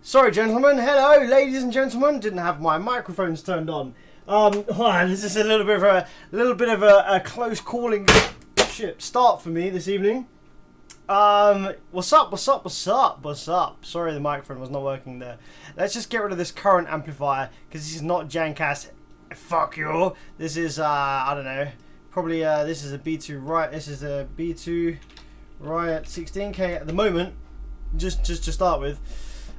Sorry, gentlemen. Hello, ladies and gentlemen. Didn't have my microphones turned on. This is a little bit of a close calling start for me this evening. What's up? Sorry, the microphone was not working there. Let's just get rid of this current amplifier because this is not jank-ass. Fuck you. This is I don't know. Probably this is a B2 Riot. This is a B2 Riot 16K at the moment. Just to start with.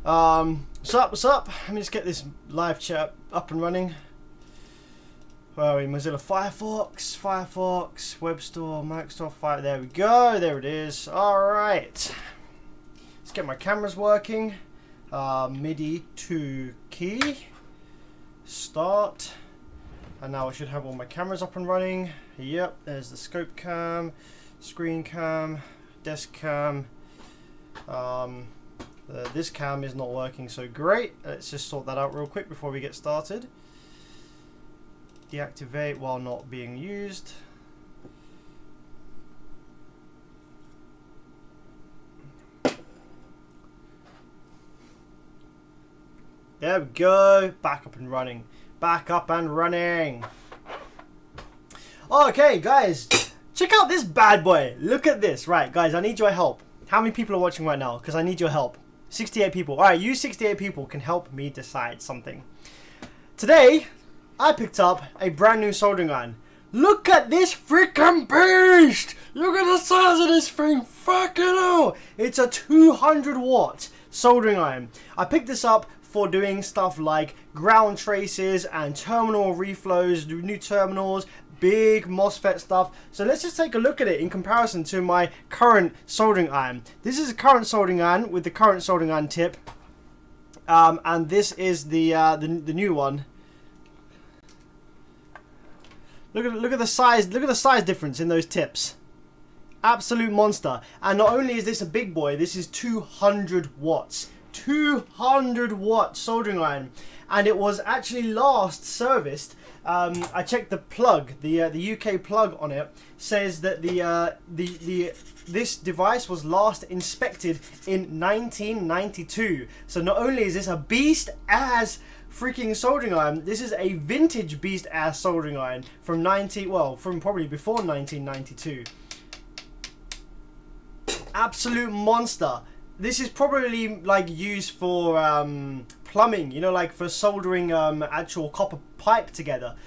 What's up? Let me just get this live chat up and running. Where are we? Mozilla Firefox, Web Store, Microsoft Fire. There we go. There it is. All right. Let's get my cameras working. MIDI to key. Start. And now I should have all my cameras up and running. Yep. There's the scope cam, screen cam, desk cam. This cam is not working so great. Let's just sort that out real quick before we get started. Deactivate while not being used. There we go. Back up and running. Back up and running. Okay, guys. Check out this bad boy. Look at this. Right, guys, I need your help. How many people are watching right now? Because I need your help. 68 people. Alright, you 68 people can help me decide something. Today, I picked up a brand new soldering iron. Look at this freaking beast! Look at the size of this thing! Fucking hell! It's a 200 watt soldering iron. I picked this up for doing stuff like ground traces and terminal reflows, new terminals, big MOSFET stuff. So let's just take a look at it in comparison to my current soldering iron. This is a current soldering iron with the current soldering iron tip, and this is the new one. Look at the size. Look at the size difference in those tips. Absolute monster. And not only is this a big boy, this is 200 watts. 200 watt soldering iron, and it was actually last serviced. I checked the plug, the UK plug on it says that this device was last inspected in 1992. So not only is this a beast ass freaking soldering iron, this is a vintage beast ass soldering iron from from probably before 1992. Absolute monster. This is probably like used for plumbing, you know, like for soldering actual copper pipe together,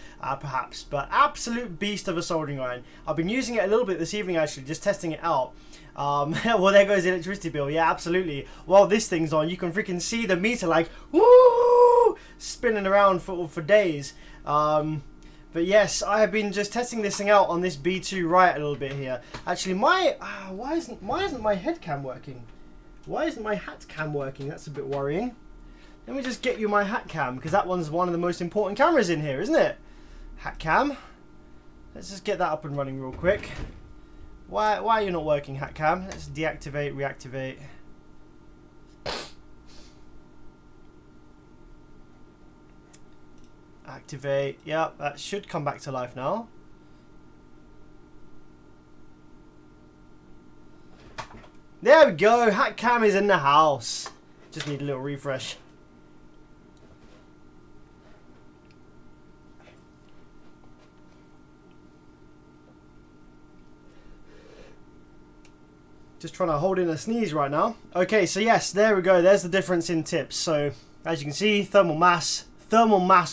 perhaps. But absolute beast of a soldering iron. I've been using it a little bit this evening, actually, just testing it out. Well, there goes the electricity bill. Yeah, absolutely. While this thing's on, you can freaking see the meter like woo spinning around for days. But yes, I have been just testing this thing out on this B2 Riot a little bit here. Actually, why isn't my head cam working? Why isn't my hat cam working? That's a bit worrying. Let me just get you my hat cam, because that one's one of the most important cameras in here, isn't it? Hat cam. Let's just get that up and running real quick. Why are you not working, hat cam? Let's deactivate, reactivate. Activate. Yep, that should come back to life now. There we go, hat cam is in the house. Just need a little refresh. Just trying to hold in a sneeze right now. Okay, so yes, there we go. There's the difference in tips. So, as you can see, thermal mass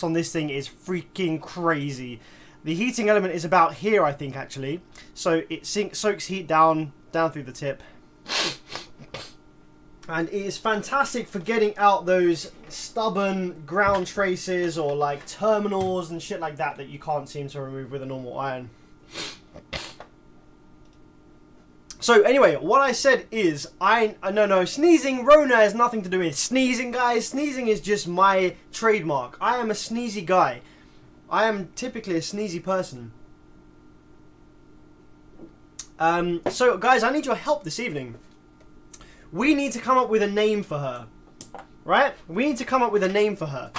on this thing is freaking crazy. The heating element is about here, I think, actually. So it soaks heat down through the tip. And it is fantastic for getting out those stubborn ground traces or like terminals and shit like that you can't seem to remove with a normal iron. So anyway, what I said is, no, sneezing, Rona has nothing to do with sneezing, guys. Sneezing is just my trademark. I am a sneezy guy. I am typically a sneezy person. So guys, I need your help this evening. We need to come up with a name for her, right? We need to come up with a name for her.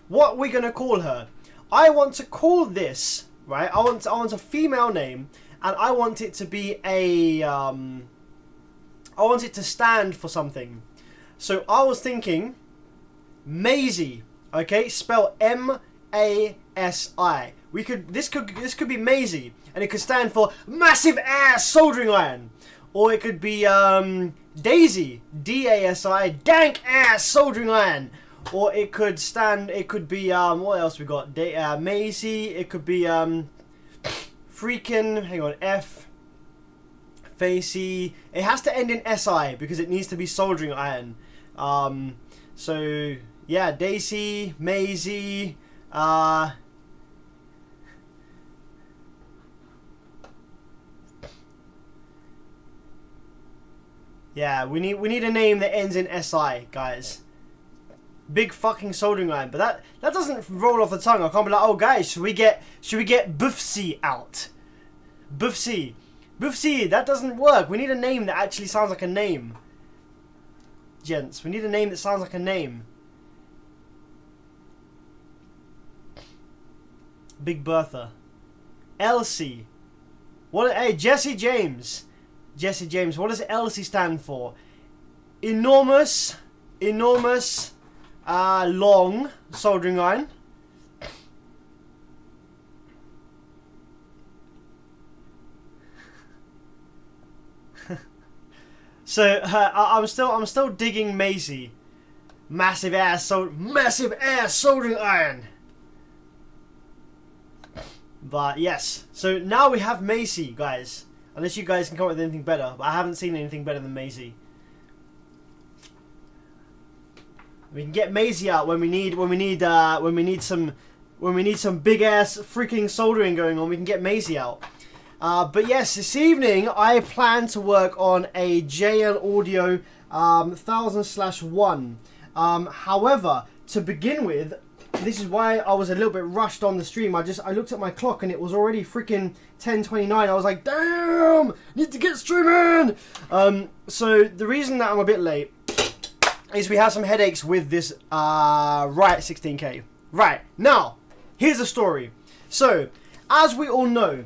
What we're gonna call her? I want to call this, right? I want a female name, and I want it to be a I want it to stand for something. So I was thinking Masi. Okay, spell M-A-S-I. This could be Masi, and it could stand for massive ass soldering iron, or it could be Daisy, D-A-S-I, dank ass soldering iron, or it could be what else we got? Masi. It could be freaking, hang on, F, Facey. It has to end in SI because it needs to be soldering iron. So yeah, Daisy, Maisie, yeah, we need a name that ends in SI, guys. Big fucking soldering iron, but that doesn't roll off the tongue. I can't be like, oh guys, should we get Buffsy out? Buffsy, that doesn't work. We need a name that actually sounds like a name, gents. We need a name that sounds like a name. Big Bertha, Elsie. What? Hey, Jesse James. What does Elsie stand for? Enormous, long soldering iron. So I'm still digging Maisie. Massive ass soldering iron. But yes, so now we have Macy, guys. Unless you guys can come up with anything better, but I haven't seen anything better than Maisie. We can get Maisie out when we need some big ass freaking soldering going on. We can get Maisie out. But yes, this evening I plan to work on a JL Audio 1000/1. However, to begin with, this is why I was a little bit rushed on the stream. I looked at my clock and it was already freaking 10:29. I was like, damn, need to get streaming. So the reason that I'm a bit late is we have some headaches with this Riot 16K. Right, now, here's the story. So, as we all know,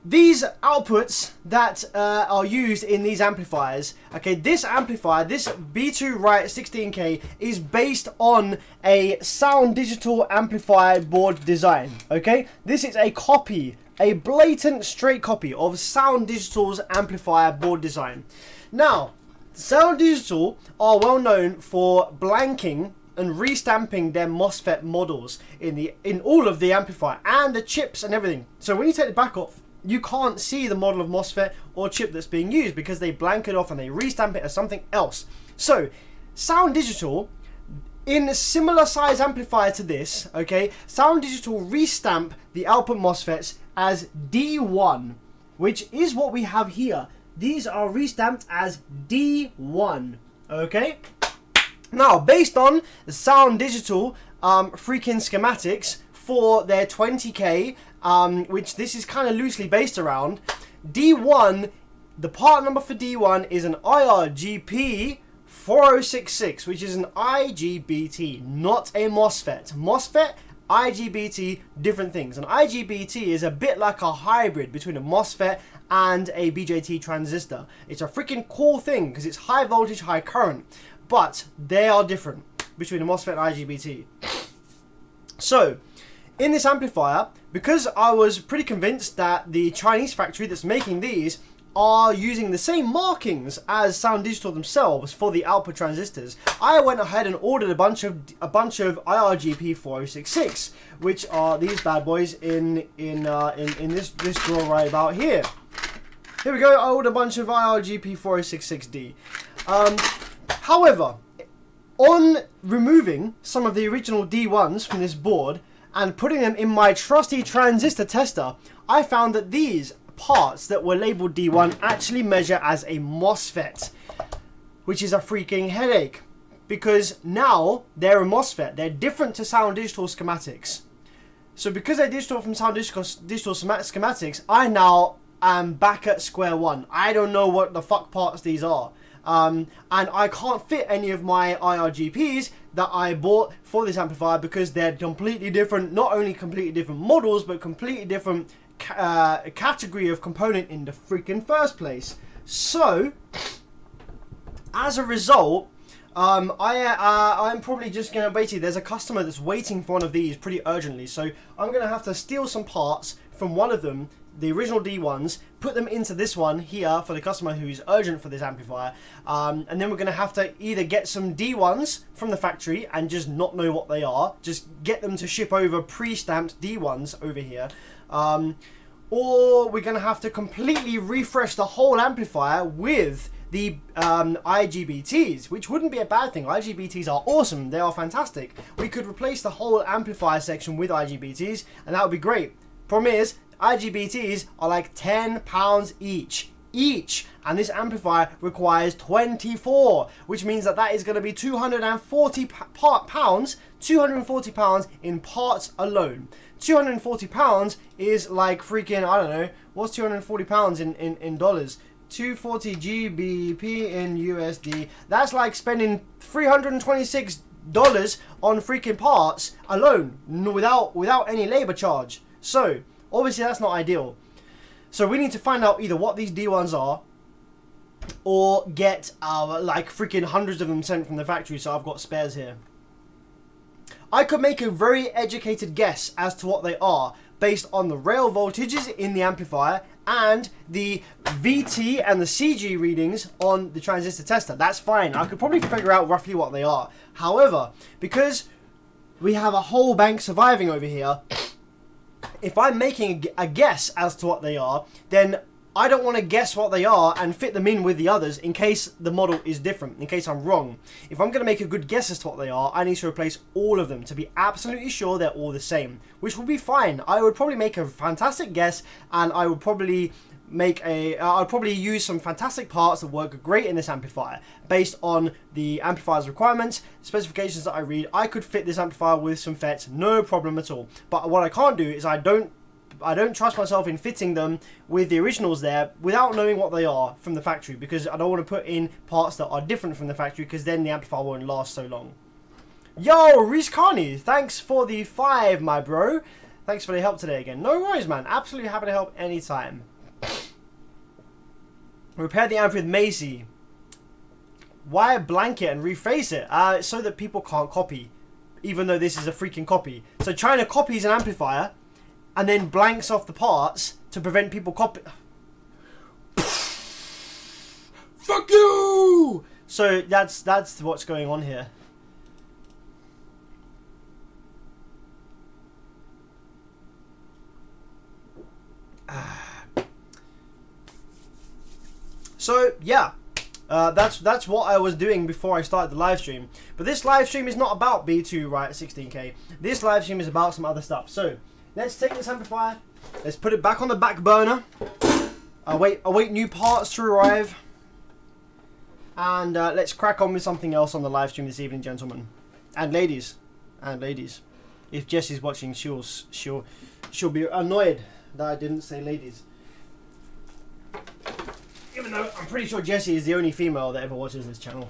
these outputs that are used in these amplifiers, okay, this amplifier, this B2 Riot 16K is based on a Sound Digital amplifier board design, okay? This is a copy, a blatant straight copy of Sound Digital's amplifier board design. Now, Sound Digital are well known for blanking and restamping their MOSFET models in all of the amplifier and the chips and everything. So when you take the back off, you can't see the model of MOSFET or chip that's being used because they blank it off and they restamp it as something else. So, Sound Digital, in a similar size amplifier to this, okay, Sound Digital restamp the output MOSFETs as D1, which is what we have here. These are restamped as D1, okay? Now, based on the Sound Digital freaking schematics for their 20K, which this is kind of loosely based around, D1, the part number for D1 is an IRGP 4066, which is an IGBT, not a MOSFET. MOSFET, IGBT, different things. An IGBT is a bit like a hybrid between a MOSFET and a BJT transistor. It's a freaking cool thing because it's high voltage, high current, but they are different between a MOSFET and IGBT. So, in this amplifier, because I was pretty convinced that the Chinese factory that's making these are using the same markings as Sound Digital themselves for the output transistors, I went ahead and ordered a bunch of IRGP 4066, which are these bad boys in this drawer right about here. Here we go. I ordered a bunch of IRGP 4066D. However, on removing some of the original D1s from this board and putting them in my trusty transistor tester, I found that these parts that were labeled D1 actually measure as a MOSFET, which is a freaking headache because now they're a MOSFET. They're different to Sound Digital schematics. So because they're digital from Sound Digital schematics, I now am back at square one. I don't know what the fuck parts these are. And I can't fit any of my IRGPs that I bought for this amplifier because they're completely different, not only completely different models, but completely different category of component in the freaking first place. So, as a result, I'm probably just gonna basically. There's a customer that's waiting for one of these pretty urgently, so I'm gonna have to steal some parts from one of them, the original D ones, put them into this one here for the customer who's urgent for this amplifier, and then we're gonna have to either get some D ones from the factory and just not know what they are, just get them to ship over pre-stamped D ones over here, or we're gonna have to completely refresh the whole amplifier with the IGBTs, which wouldn't be a bad thing. IGBTs are awesome, they are fantastic. We could replace the whole amplifier section with IGBTs, and that would be great. Problem is, IGBTs are like £10 each, and this amplifier requires 24, which means that that is going to be £240, £240 in parts alone. £240 is like freaking, I don't know, what's £240 in dollars? 240 GBP in USD. That's like spending $326 on freaking parts alone, without any labor charge. So obviously that's not ideal. So we need to find out either what these D1s are, or get like freaking hundreds of them sent from the factory, so I've got spares here. I could make a very educated guess as to what they are based on the rail voltages in the amplifier and the VT and the CG readings on the transistor tester. That's fine. I could probably figure out roughly what they are. However, because we have a whole bank surviving over here, if I'm making a guess as to what they are, then I don't want to guess what they are and fit them in with the others in case the model is different, in case I'm wrong. If I'm going to make a good guess as to what they are, I need to replace all of them to be absolutely sure they're all the same, which will be fine. I would probably make a fantastic guess, and I would probably I'd probably use some fantastic parts that work great in this amplifier. Based on the amplifier's requirements, specifications that I read, I could fit this amplifier with some FETs, no problem at all. But what I can't do is I don't trust myself in fitting them with the originals there without knowing what they are from the factory, because I don't want to put in parts that are different from the factory, because then the amplifier won't last so long. Yo, Reese Carney, thanks for the 5, my bro. Thanks for the help today again. No worries, man. Absolutely happy to help anytime. Repair the amp with Macy. Wire blanket and reface it? So that people can't copy, even though this is a freaking copy. So China copies an amplifier and then blanks off the parts to prevent people copy. Fuck you! So that's what's going on here. So yeah, that's what I was doing before I started the live stream. But this live stream is not about B2 right 16K. This live stream is about some other stuff. So let's take this amplifier, let's put it back on the back burner. Await new parts to arrive, and let's crack on with something else on the live stream this evening, gentlemen and ladies. If Jessie's watching, she'll be annoyed that I didn't say ladies. Even though I'm pretty sure Jessie is the only female that ever watches this channel.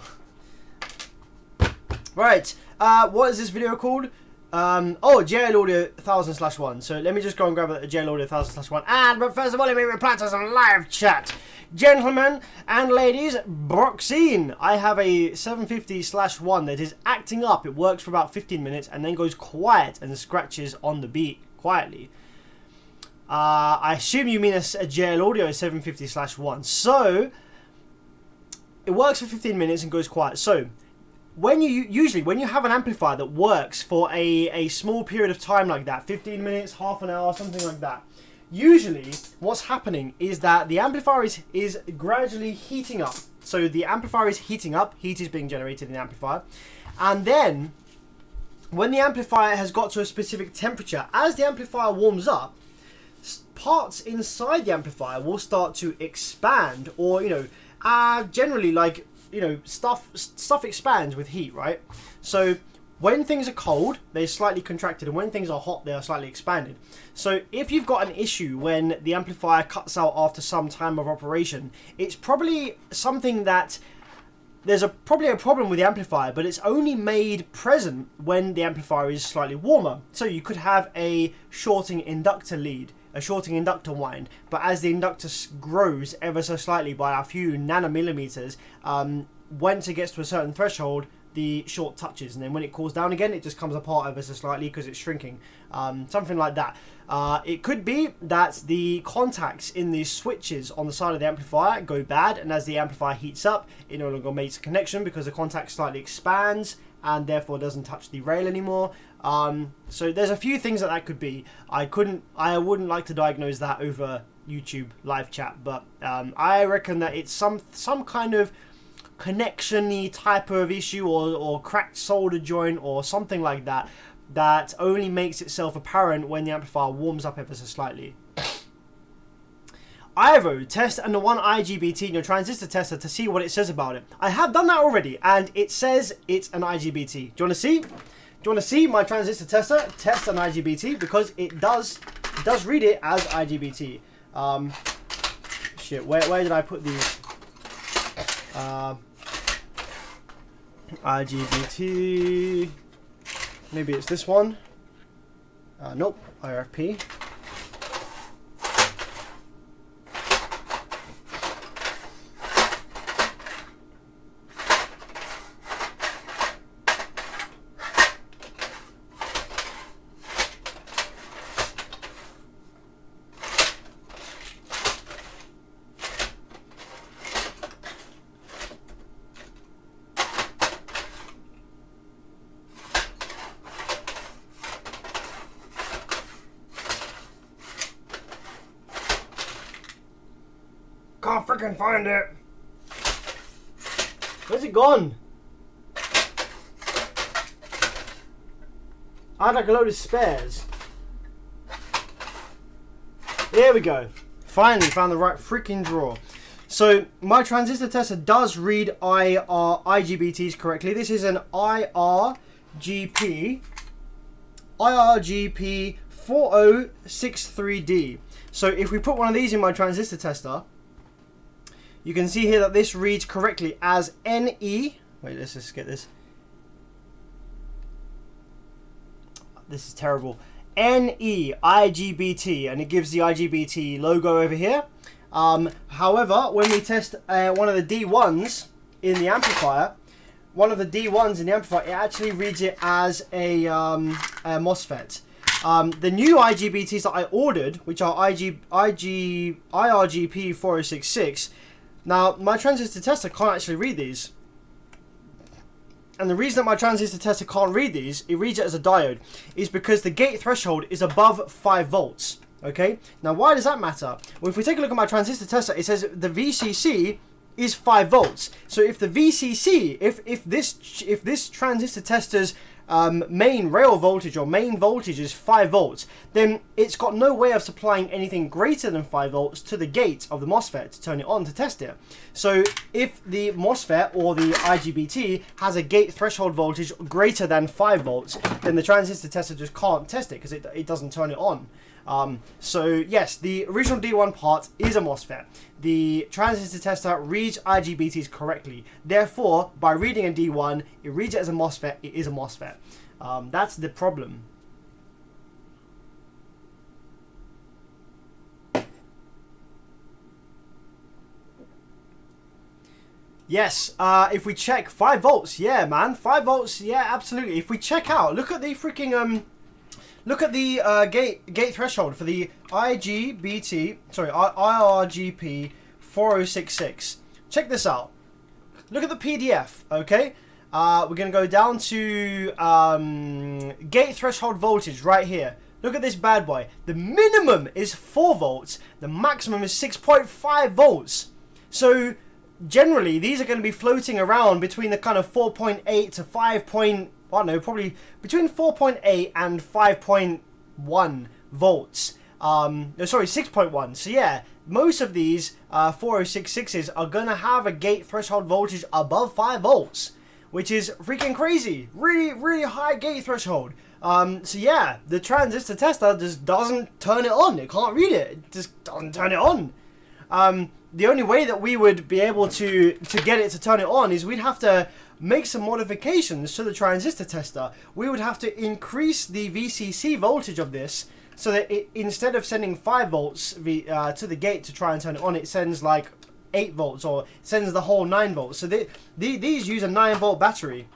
Right, what is this video called? Oh, JL Audio 1000/1. So let me just go and grab a JL Audio 1000/1. But first of all, let me reply to some live chat. Gentlemen and ladies, Broxine, I have a 750/1 that is acting up. It works for about 15 minutes and then goes quiet and scratches on the beat quietly. I assume you mean a JL Audio 750/1. So it works for 15 minutes and goes quiet. So when you have an amplifier that works for a small period of time like that, 15 minutes, half an hour, something like that, usually what's happening is that the amplifier is gradually heating up. So the amplifier is heating up, heat is being generated in the amplifier, and then when the amplifier has got to a specific temperature, as the amplifier warms up, parts inside the amplifier will start to expand, or generally, like, stuff expands with heat, right? So when things are cold, they're slightly contracted, and when things are hot, they are slightly expanded. So if you've got an issue when the amplifier cuts out after some time of operation, it's probably something that there's probably a problem with the amplifier, but it's only made present when the amplifier is slightly warmer. So you could have a shorting inductor lead, a shorting inductor wind, but as the inductor grows ever so slightly by a few nanomillimeters, once it gets to a certain threshold, the short touches, and then when it cools down again, it just comes apart ever so slightly because it's shrinking. Something like that. It could be that the contacts in these switches on the side of the amplifier go bad, and as the amplifier heats up, it no longer makes a connection because the contact slightly expands and therefore doesn't touch the rail anymore. So there's a few things that could be. I wouldn't like to diagnose that over YouTube live chat, but I reckon that it's some kind of connection-y type of issue, or cracked solder joint or something like that, that only makes itself apparent when the amplifier warms up ever so slightly. Ivo, test and the one IGBT in your transistor tester to see what it says about it. I have done that already, and it says it's an IGBT. Do you want to see? Do you want to see my transistor tester test an IGBT? Because it does read it as IGBT. Shit, where did I put these? IGBT. Maybe it's this one. Nope. IRFP. Can't freaking find it. Where's it gone? I had like a load of spares. There we go. Finally found the right freaking drawer. So my transistor tester does read IGBTs correctly. This is an IRGP 4063D. So if we put one of these in my transistor tester, you can see here that this reads correctly as NE. Wait, let's just get this. This is terrible. NE IGBT, and it gives the IGBT logo over here. However, when we test one of the D1s in the amplifier, it actually reads it as a MOSFET. The new IGBTs that I ordered, which are IRGP 4066, now my transistor tester can't actually read these. And the reason that my transistor tester can't read these, it reads it as a diode, is because the gate threshold is above 5 volts. Okay, now why does that matter? Well, if we take a look at my transistor tester, it says the VCC is 5 volts. So if the VCC, if this transistor tester's main rail voltage or main voltage is 5 volts, then it's got no way of supplying anything greater than 5 volts to the gate of the MOSFET to turn it on to test it. So if the MOSFET or the IGBT has a gate threshold voltage greater than 5 volts, then the transistor tester just can't test it because it doesn't turn it on. So yes, the original D1 part is a MOSFET. The transistor tester reads IGBTs correctly. Therefore, by reading a D1, it reads it as a MOSFET. It is a MOSFET. That's the problem. Yes, if we check 5 volts, yeah, man, 5 volts, yeah, absolutely. If we check out, look at the freaking look at the gate threshold for the IRGP 4066. Check this out. Look at the PDF, okay? We're going to go down to gate threshold voltage right here. Look at this bad boy. The minimum is 4 volts. The maximum is 6.5 volts. So generally, these are going to be floating around between the kind of 4.8 to 5. I don't know, probably between 4.8 and 5.1 volts. Sorry, 6.1. So yeah, most of these 4066s are going to have a gate threshold voltage above 5 volts, which is freaking crazy. Really, really high gate threshold. So yeah, the transistor tester just doesn't turn it on. It can't read it. It just doesn't turn it on. The only way that we would be able to get it to turn it on is we'd have to make some modifications to the transistor tester. We would have to increase the VCC voltage of this so that it, instead of sending 5 volts to the gate to try and turn it on, it sends like 8 volts, or it sends the whole 9 volts. So these use a 9 volt battery.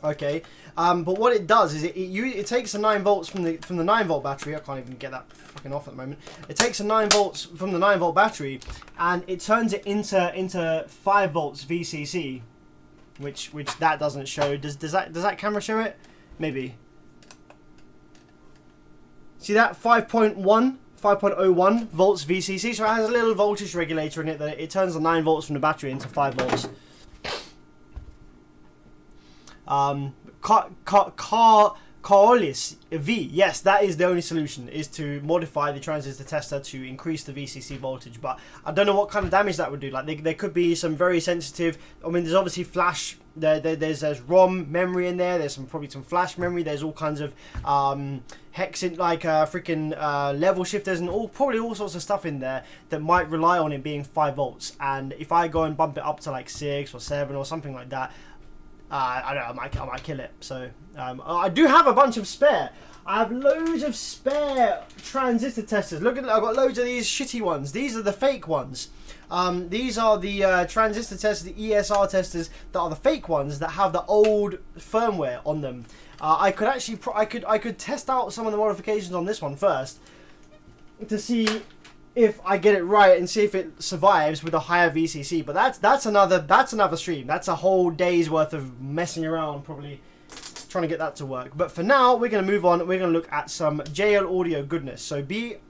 Okay, but what it does is it takes the 9 volts from the 9 volt battery. I can't even get that fucking off at the moment. It takes the 9 volts from the 9 volt battery, and it turns it into 5 volts VCC, which that doesn't show. Does that camera show it? Maybe. See that 5.01 volts VCC. So it has a little voltage regulator in it that it turns the 9 volts from the battery into 5 volts. Carolus V, yes, that is the only solution, is to modify the transistor tester to increase the VCC voltage. But I don't know what kind of damage that would do. Like there could be some very sensitive. I mean, there's obviously flash. There's ROM memory in there. There's probably some flash memory. There's all kinds of hexing, like freaking level shifters, and probably all sorts of stuff in there that might rely on it being 5 volts. And if I go and bump it up to like 6 or 7 or something like that, I don't know, I might kill it. So I do have a bunch of spare. I have loads of spare transistor testers. Look at, I've got loads of these shitty ones. These are the fake ones. These are the transistor testers, the ESR testers that are the fake ones that have the old firmware on them. I could actually, I could test out some of the modifications on this one first to see if I get it right and see if it survives with a higher VCC. But that's another stream. That's a whole day's worth of messing around, probably trying to get that to work. But for now, we're going to move on. We're going to look at some JL Audio goodness. So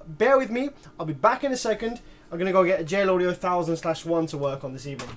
bear with me. I'll be back in a second. I'm going to go get a JL Audio 1000/1 to work on this evening.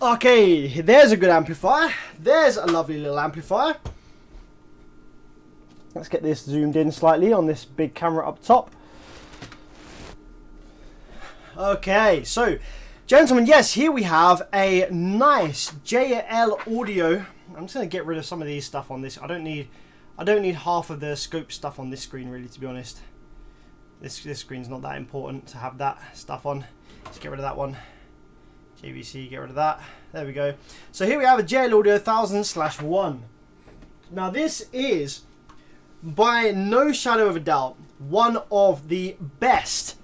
Okay, there's a good amplifier. There's a lovely little amplifier. Let's get this zoomed in slightly on this big camera up top. Okay, so gentlemen, yes, here we have a nice JL Audio. I'm just gonna get rid of some of these stuff on this. I don't need half of the scope stuff on this screen, really, to be honest. This screen's not that important to have that stuff on. Let's get rid of that one. JVC, get rid of that. There we go. So here we have a JL Audio 1000/1. Now this is, by no shadow of a doubt, one of the best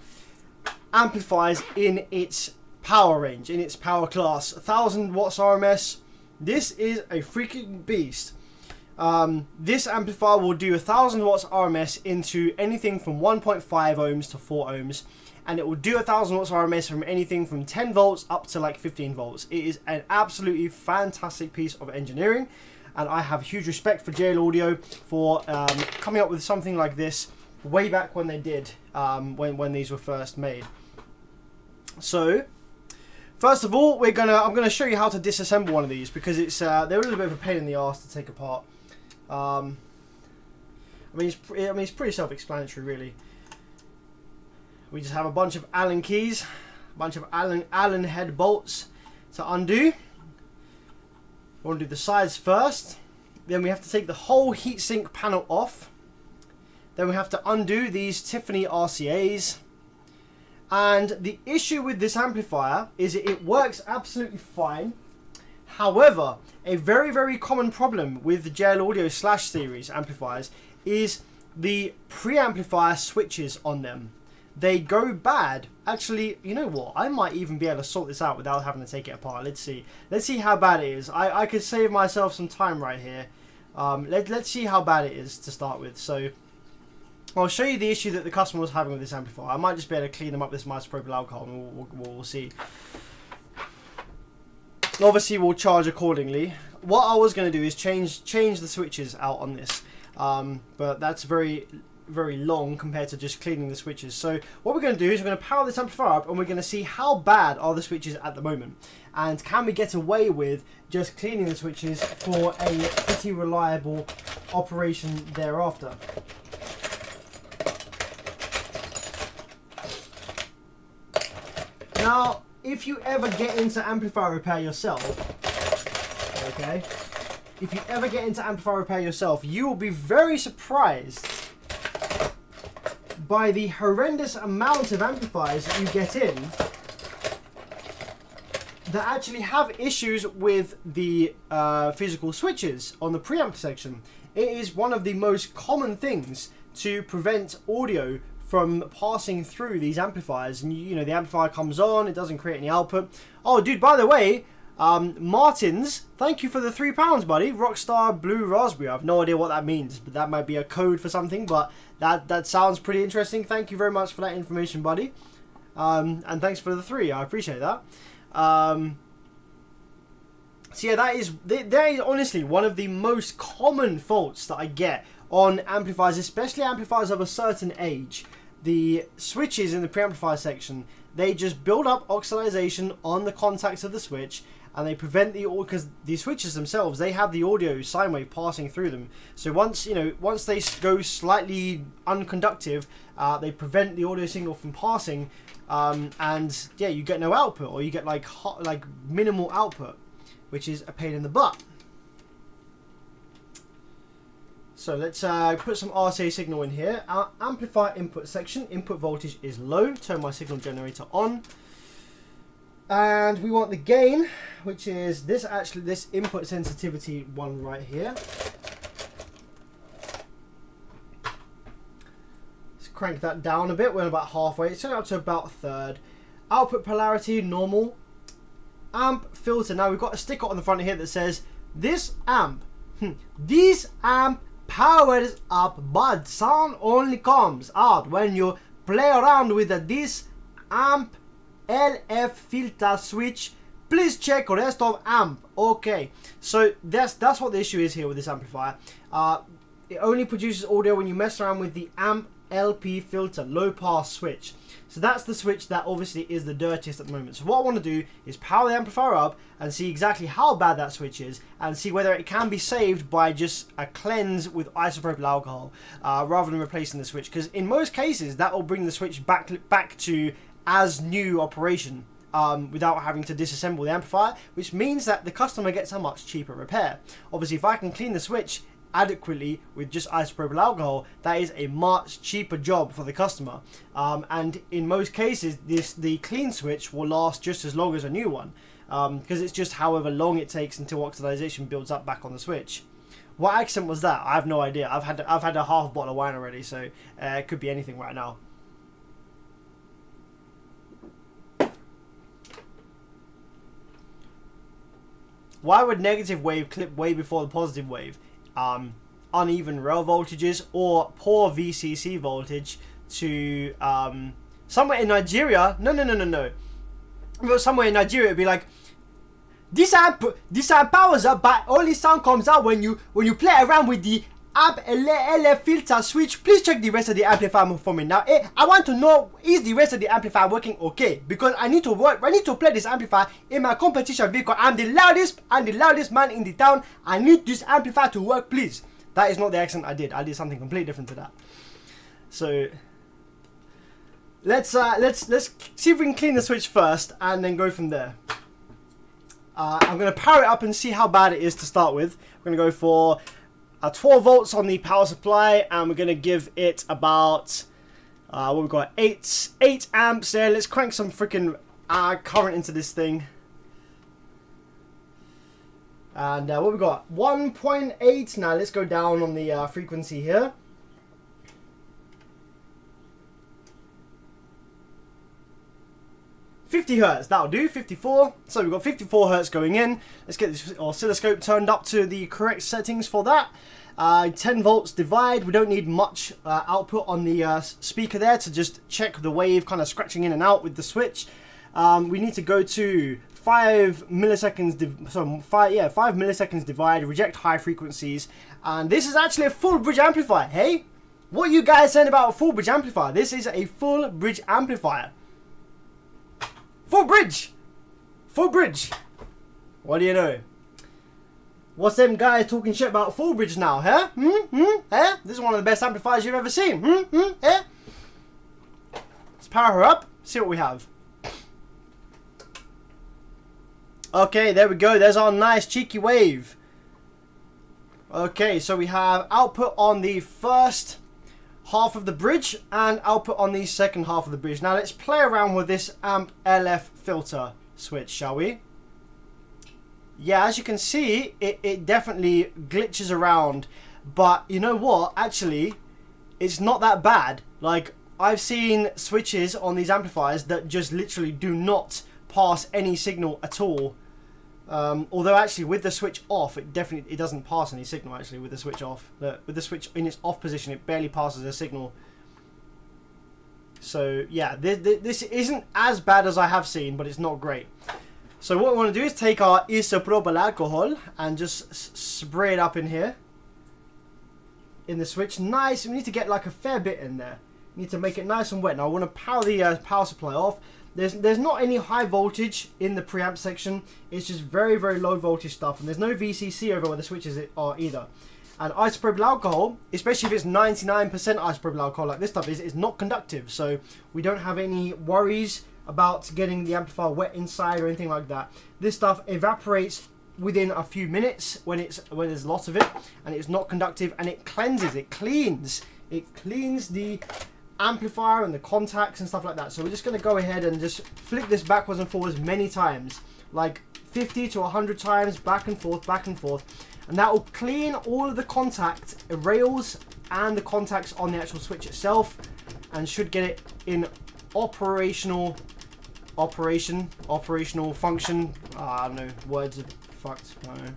amplifiers in its power range, in its power class. 1000 watts RMS. This is a freaking beast. This amplifier will do 1000 watts RMS into anything from 1.5 ohms to 4 ohms. And it will do 1000 watts RMS from anything from 10 volts up to like 15 volts. It is an absolutely fantastic piece of engineering, and I have huge respect for JL Audio for coming up with something like this way back when they did, when these were first made. So first of all, I'm gonna show you how to disassemble one of these, because it's they're a little bit of a pain in the ass to take apart. I mean it's pretty self-explanatory, really. We just have a bunch of Allen keys, a bunch of Allen head bolts to undo. We want to do the sides first. Then we have to take the whole heatsink panel off. Then we have to undo these Tiffany RCAs. And the issue with this amplifier is it works absolutely fine. However, a very, very common problem with the JL Audio /series amplifiers is the preamplifier switches on them. They go bad. Actually, you know what? I might even be able to sort this out without having to take it apart. Let's see. Let's see how bad it is. I could save myself some time right here. Let's see how bad it is to start with. So I'll show you the issue that the customer was having with this amplifier. I might just be able to clean them up with some isopropyl alcohol, and we'll see. Obviously, we'll charge accordingly. What I was going to do is change the switches out on this. But that's very very long compared to just cleaning the switches. So what we're going to do is we're going to power this amplifier up, and we're going to see how bad are the switches at the moment, and can we get away with just cleaning the switches for a pretty reliable operation thereafter. Now, if you ever get into amplifier repair yourself, okay, if you ever get into amplifier repair yourself, you will be very surprised by the horrendous amount of amplifiers that you get in that actually have issues with the physical switches on the preamp section. It is one of the most common things to prevent audio from passing through these amplifiers, and you know, the amplifier comes on, it doesn't create any output. Oh dude, by the way, Martins, thank you for the £3, buddy. Rockstar Blue Raspberry. I have no idea what that means, but that might be a code for something, but that sounds pretty interesting. Thank you very much for that information, buddy. And thanks for the 3, I appreciate that. So yeah, that is honestly one of the most common faults that I get on amplifiers, especially amplifiers of a certain age. The switches in the preamplifier section, they just build up oxidization on the contacts of the switch, and they prevent the audio, because the switches themselves, they have the audio sine wave passing through them. So once they go slightly unconductive, they prevent the audio signal from passing, and yeah, you get no output, or you get like minimal output, which is a pain in the butt. So let's put some RCA signal in here. Our amplifier input section, input voltage is low. Turn my signal generator on. And we want the gain, which is this input sensitivity one right here. Let's crank that down a bit. We're about halfway. Let's turn it up to about a third. Output polarity, normal. Amp filter. Now we've got a sticker on the front here that says, this amp powers up, but sound only comes out when you play around with this amp LF filter switch. Please check rest of amp. Okay, so that's what the issue is here with this amplifier. It only produces audio when you mess around with the amp LP filter, low pass switch. So that's the switch that obviously is the dirtiest at the moment. So what I want to do is power the amplifier up and see exactly how bad that switch is, and see whether it can be saved by just a cleanse with isopropyl alcohol, rather than replacing the switch. Because in most cases, that will bring the switch back to as new operation, without having to disassemble the amplifier, which means that the customer gets a much cheaper repair. Obviously, if I can clean the switch adequately with just isopropyl alcohol, that is a much cheaper job for the customer, and in most cases the clean switch will last just as long as a new one, because it's just however long it takes until oxidization builds up back on the switch. What accent was that? I have no idea. I've had a half bottle of wine already, so it could be anything right now. Why would negative wave clip way before the positive wave? Uneven rail voltages or poor VCC voltage to somewhere in Nigeria. No. Somewhere in Nigeria it'd be like, this amp powers up, but only sound comes out when you play around with the amp LF filter switch. Please check the rest of the amplifier for me. Now I want to know, is the rest of the amplifier working okay? Because I need to play this amplifier in my competition vehicle. I'm the loudest man in the town. I need this amplifier to work, please. That is not the accent I did. I did something completely different to that. So let's see if we can clean the switch first and then go from there. I'm going to power it up and see how bad it is to start with. We're going to go for 12 volts on the power supply, and we're going to give it about what we've got, 8 amps there. Let's crank some freaking current into this thing. And what we've got, 1.8. Now let's go down on the frequency here. $50 hertz, that'll do. 54. So we've got 54 hertz going in. Let's get this oscilloscope turned up to the correct settings for that. 10 volts divide. We don't need much output on the speaker there to just check the wave kind of scratching in and out with the switch. We need to go to 5 milliseconds. 5 milliseconds divide. Reject high frequencies. And this is actually a full bridge amplifier. Hey, What are you guys saying about a full bridge amplifier? This is a full bridge amplifier. Full bridge! Full bridge! What do you know? What's them guys talking shit about full bridge now, huh? Eh? This is one of the best amplifiers you've ever seen. Eh? Let's power her up. See what we have. Okay, there we go. There's our nice cheeky wave. Okay, so we have output on the first half of the bridge and output on the second half of the bridge. Now let's play around with this amp LF filter switch, shall we? Yeah, as you can see, it definitely glitches around. But you know what? Actually, it's not that bad. Like, I've seen switches on these amplifiers that just literally do not pass any signal at all. Although actually with the switch off, it doesn't pass any signal actually with the switch off. With the switch in its off position, it barely passes a signal. So yeah, this isn't as bad as I have seen, but it's not great. So what we want to do is take our isopropyl alcohol and just spray it up in here. In the switch. Nice. We need to get like a fair bit in there. We need to make it nice and wet. Now I want to power the power supply off. There's not any high voltage in the preamp section. It's just very, very low voltage stuff. And there's no VCC over where the switches are either. And isopropyl alcohol, especially if it's 99% isopropyl alcohol like this stuff is not conductive. So we don't have any worries about getting the amplifier wet inside or anything like that. This stuff evaporates within a few minutes when there's lots of it, and it's not conductive, and it cleanses, it cleans the amplifier and the contacts and stuff like that. So we're just going to go ahead and just flick this backwards and forwards many times, like 50 to 100 times, back and forth, and that will clean all of the contact rails and the contacts on the actual switch itself, and should get it in operational function. I don't know, words are fucked. I don't know.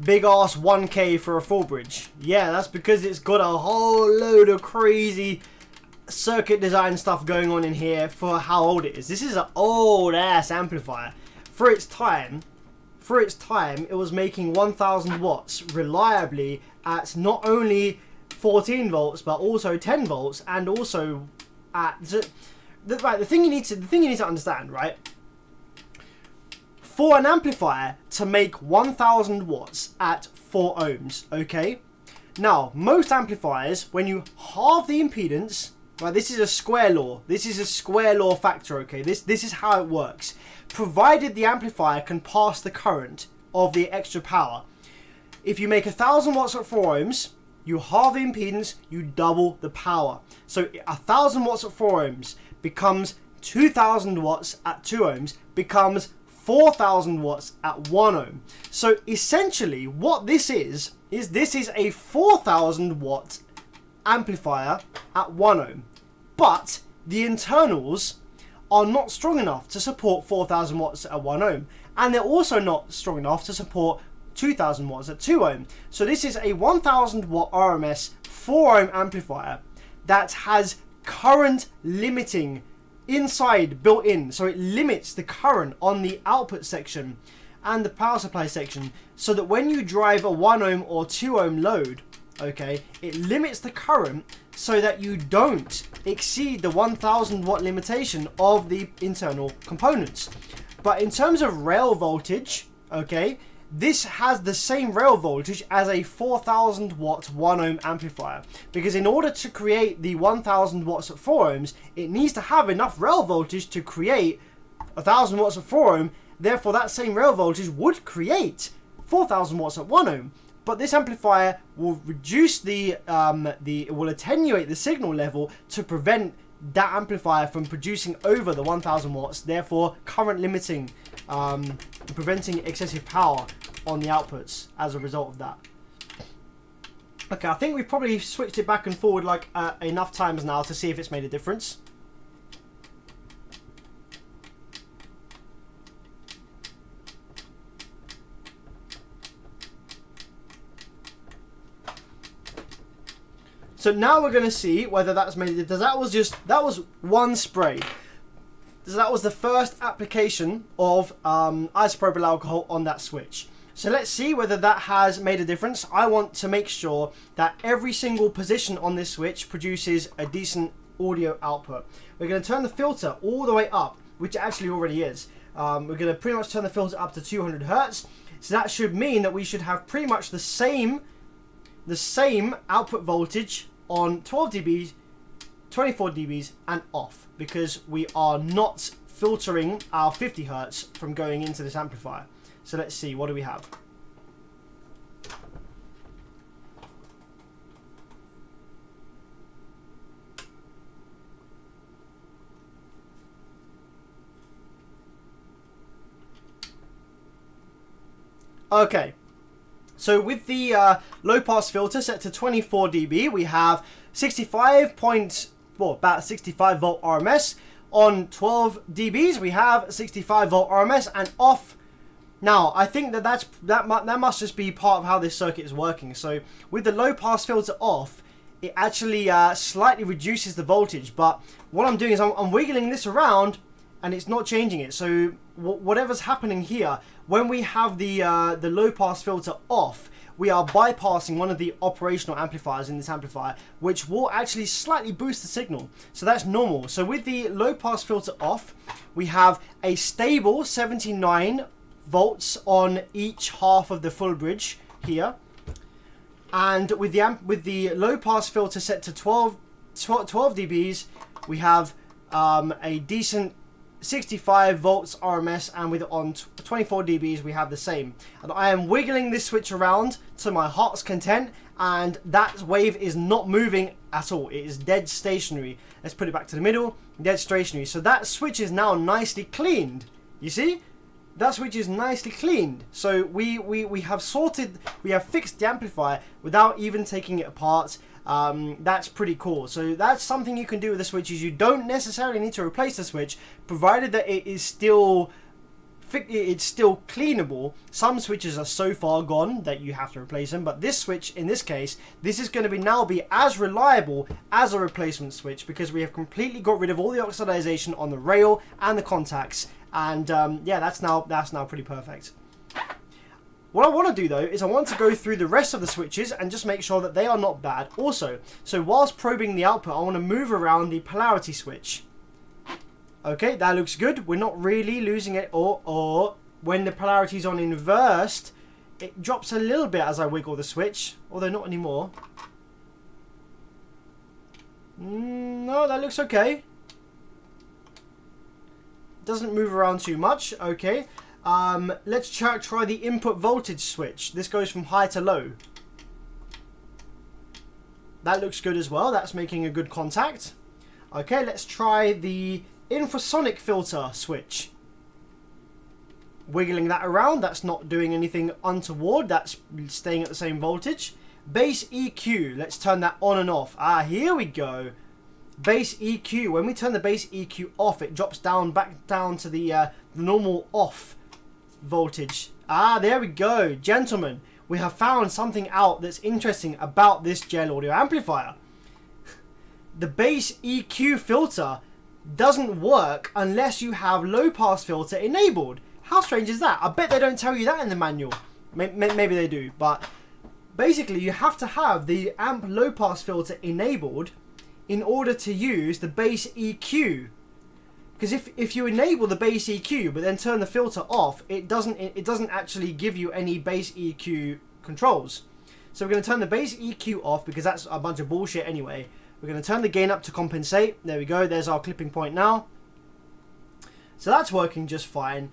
Big ass 1K for a full bridge. Yeah, that's because it's got a whole load of crazy circuit design stuff going on in here for how old it is. This is an old ass amplifier. For its time, it was making 1000 watts reliably at not only 14 volts but also 10 volts, and also at the thing you need to understand, right? For an amplifier to make 1000 watts at 4 ohms, okay? Now, most amplifiers, when you halve the impedance, right, this is a square law. This is a square law factor, okay? This is how it works. Provided the amplifier can pass the current of the extra power. If you make 1000 watts at 4 ohms, you halve the impedance, you double the power. So 1000 watts at 4 ohms becomes 2000 watts at 2 ohms, becomes 4000 watts at 1 ohm. So essentially what this is a 4000 watt amplifier at 1 ohm. But the internals are not strong enough to support 4000 watts at 1 ohm. And they're also not strong enough to support 2000 watts at 2 ohm. So this is a 1000 watt RMS 4 ohm amplifier that has current limiting inside built in, so it limits the current on the output section and the power supply section, so that when you drive a 1 ohm or 2 ohm load, okay, it limits the current so that you don't exceed the 1000 watt limitation of the internal components. But in terms of rail voltage, okay, this has the same rail voltage as a 4000 watt 1 ohm amplifier, because in order to create the 1000 watts at 4 ohms, it needs to have enough rail voltage to create 1000 watts at 4 ohm. Therefore that same rail voltage would create 4000 watts at 1 ohm. But this amplifier will reduce it will attenuate the signal level to prevent that amplifier from producing over the 1000 watts, therefore current limiting, preventing excessive power on the outputs as a result of that. Okay, I think we've probably switched it back and forward like enough times now to see if it's made a difference. So now we're going to see whether that's made it. That was one spray. So that was the first application of isopropyl alcohol on that switch. So let's see whether that has made a difference. I want to make sure that every single position on this switch produces a decent audio output. We're going to turn the filter all the way up, which it actually already is. We're going to pretty much turn the filter up to 200 Hertz. So that should mean that we should have pretty much the same output voltage on 12 dBs, 24 dBs and off, because we are not filtering our 50 Hertz from going into this amplifier. So let's see, what do we have? Okay, so with the low pass filter set to 24 dB, we have about 65 volt RMS. On 12 dBs, we have 65 volt RMS, and off. Now, I think that must just be part of how this circuit is working. So with the low pass filter off, it actually slightly reduces the voltage. But what I'm doing is I'm wiggling this around, and it's not changing it. So whatever's happening here, when we have the low pass filter off, we are bypassing one of the operational amplifiers in this amplifier, which will actually slightly boost the signal. So that's normal. So with the low pass filter off, we have a stable 79 volts on each half of the full bridge here. And with the low pass filter set to 12 dBs, we have a decent 65 volts RMS, and with on 24 dBs we have the same. And I am wiggling this switch around to my heart's content, and that wave is not moving at all. It is dead stationary. Let's put it back to the middle, dead stationary. So that switch is now nicely cleaned. You see? That switch is nicely cleaned. So we have fixed the amplifier without even taking it apart. That's pretty cool. So that's something you can do with the switch, is you don't necessarily need to replace the switch, provided that it is still cleanable. Some switches are so far gone that you have to replace them, but this switch, in this case, this is going to now be as reliable as a replacement switch, because we have completely got rid of all the oxidization on the rail and the contacts, and yeah, that's now pretty perfect. What I want to do though is I want to go through the rest of the switches and just make sure that they are not bad also. So whilst probing the output, I want to move around the polarity switch. Okay, that looks good. We're not really losing it, or when the polarity is on inversed, it drops a little bit as I wiggle the switch, although not anymore. No, that looks okay. Doesn't move around too much. Okay. Let's try the input voltage switch. This goes from high to low. That looks good as well. That's making a good contact. Okay, let's try the infrasonic filter switch. Wiggling that around. That's not doing anything untoward. That's staying at the same voltage. Bass EQ. Let's turn that on and off. Ah, here we go. Bass EQ. When we turn the bass EQ off, it drops back down to the normal off voltage. Ah, there we go, gentlemen. We have found something out that's interesting about this gel audio amplifier. The bass EQ filter doesn't work unless you have low pass filter enabled. How strange is that? I bet they don't tell you that in the manual. Maybe they do, but basically you have to have the amp low pass filter enabled in order to use the bass EQ. Because if you enable the bass EQ but then turn the filter off, it doesn't actually give you any bass EQ controls. So we're going to turn the bass EQ off because that's a bunch of bullshit anyway. We're going to turn the gain up to compensate. There we go. There's our clipping point now. So that's working just fine.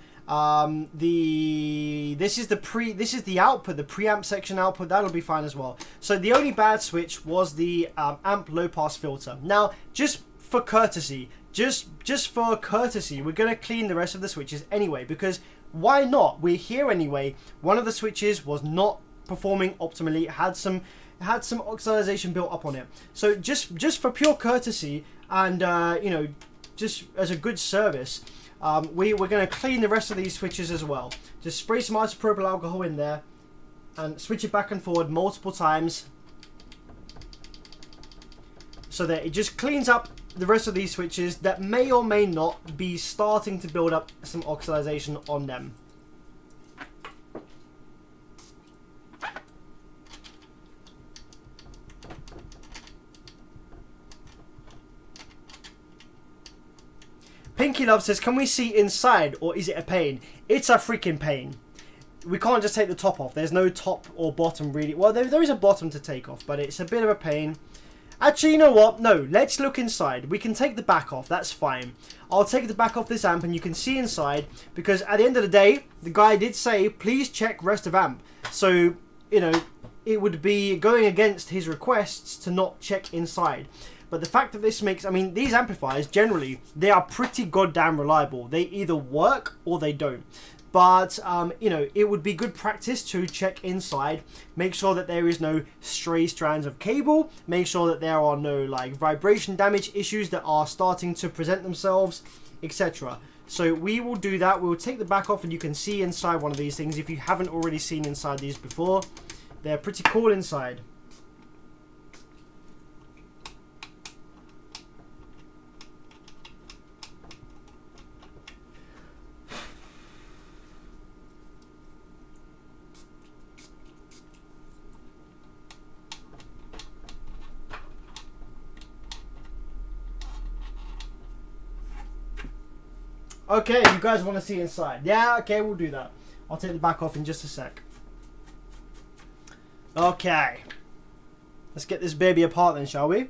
This is the output, the preamp section output. That'll be fine as well. So the only bad switch was the amp low pass filter. Now, just for courtesy, we're going to clean the rest of the switches anyway, because why not? We're here anyway. One of the switches was not performing optimally. It had some oxidization built up on it. So just for pure courtesy and you know, just as a good service, we're going to clean the rest of these switches as well. Just spray some isopropyl alcohol in there and switch it back and forward multiple times. so that it just cleans up the rest of these switches that may or may not be starting to build up some oxidization on them. Pinky Love says, can we see inside or is it a pain? It's a freaking pain. We can't just take the top off. There's no top or bottom really. Well, there is a bottom to take off, but it's a bit of a pain. Actually, you know what? No, let's look inside. We can take the back off. That's fine. I'll take the back off this amp and you can see inside, because at the end of the day, the guy did say, please check rest of amp. So, you know, it would be going against his requests to not check inside. But the fact that this makes, I mean, these amplifiers, generally, they are pretty goddamn reliable. They either work or they don't. But, you know, it would be good practice to check inside. Make sure that there is no stray strands of cable. Make sure that there are no, like, vibration damage issues that are starting to present themselves, etc. So we will do that. We'll take the back off and you can see inside one of these things if you haven't already seen inside these before. They're pretty cool inside. Okay, you guys want to see inside? Yeah, okay, we'll do that. I'll take the back off in just a sec. Okay. Let's get this baby apart then, shall we?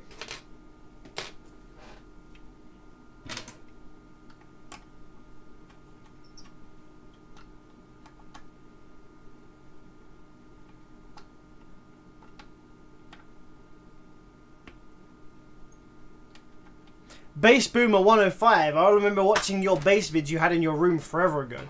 Bass Boomer 105, I remember watching your bass vids you had in your room forever ago.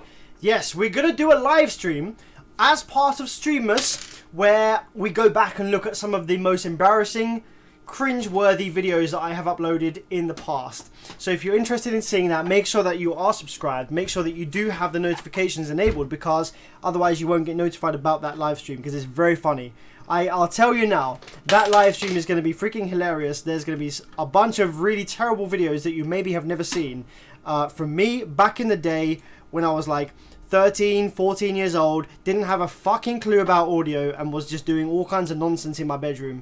Yes, we're going to do a live stream as part of STREAMMAS where we go back and look at some of the most embarrassing, cringe-worthy videos that I have uploaded in the past. So if you're interested in seeing that, make sure that you are subscribed. Make sure that you do have the notifications enabled, because otherwise you won't get notified about that live stream, because it's very funny. I'll tell you now, that live stream is going to be freaking hilarious. There's going to be a bunch of really terrible videos that you maybe have never seen from me back in the day when I was like 13, 14 years old, didn't have a fucking clue about audio and was just doing all kinds of nonsense in my bedroom.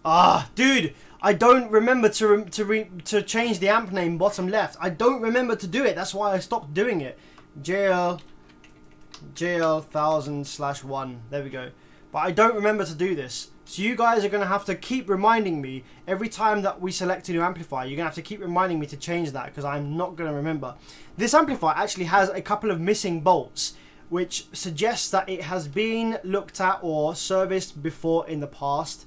Ah, dude, I don't remember to change the amp name bottom left. I don't remember to do it. That's why I stopped doing it. JL 1000/1. There we go. But I don't remember to do this. So you guys are going to have to keep reminding me every time that we select a new amplifier. You're going to have to keep reminding me to change that, because I'm not going to remember. This amplifier actually has a couple of missing bolts, which suggests that it has been looked at or serviced before in the past.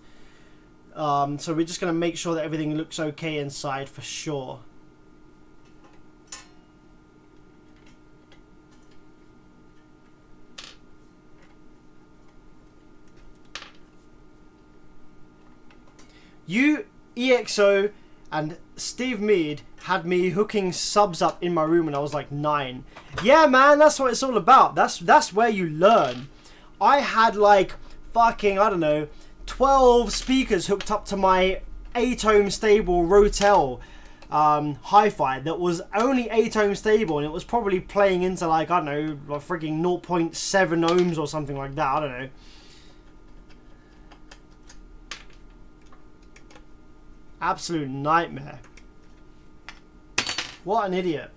So we're just going to make sure that everything looks okay inside for sure. You, EXO, and Steve Mead had me hooking subs up in my room when I was like 9. Yeah, man, that's what it's all about. That's where you learn. I had like fucking, I don't know, 12 speakers hooked up to my 8-ohm stable Rotel hi-fi that was only 8-ohm stable, and it was probably playing into like, I don't know, like freaking 0.7 ohms or something like that. I don't know. Absolute nightmare. What an idiot.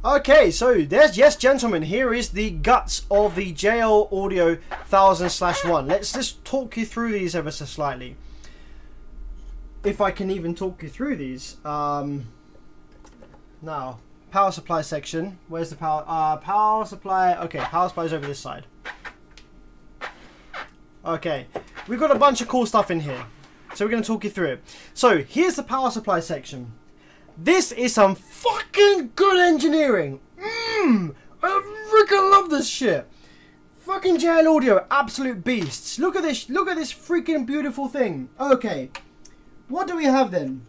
Okay, so there's, yes gentlemen, here is the guts of the JL Audio 1000/1. Let's just talk you through these ever so slightly. If I can even talk you through these. Now, power supply section. Where's the power? Power supply. Okay, power supply is over this side. Okay, we've got a bunch of cool stuff in here. So we're going to talk you through it. So here's the power supply section. This is some fucking good engineering. I freaking love this shit. Fucking JL Audio, absolute beasts. Look at this freaking beautiful thing. Okay, what do we have then?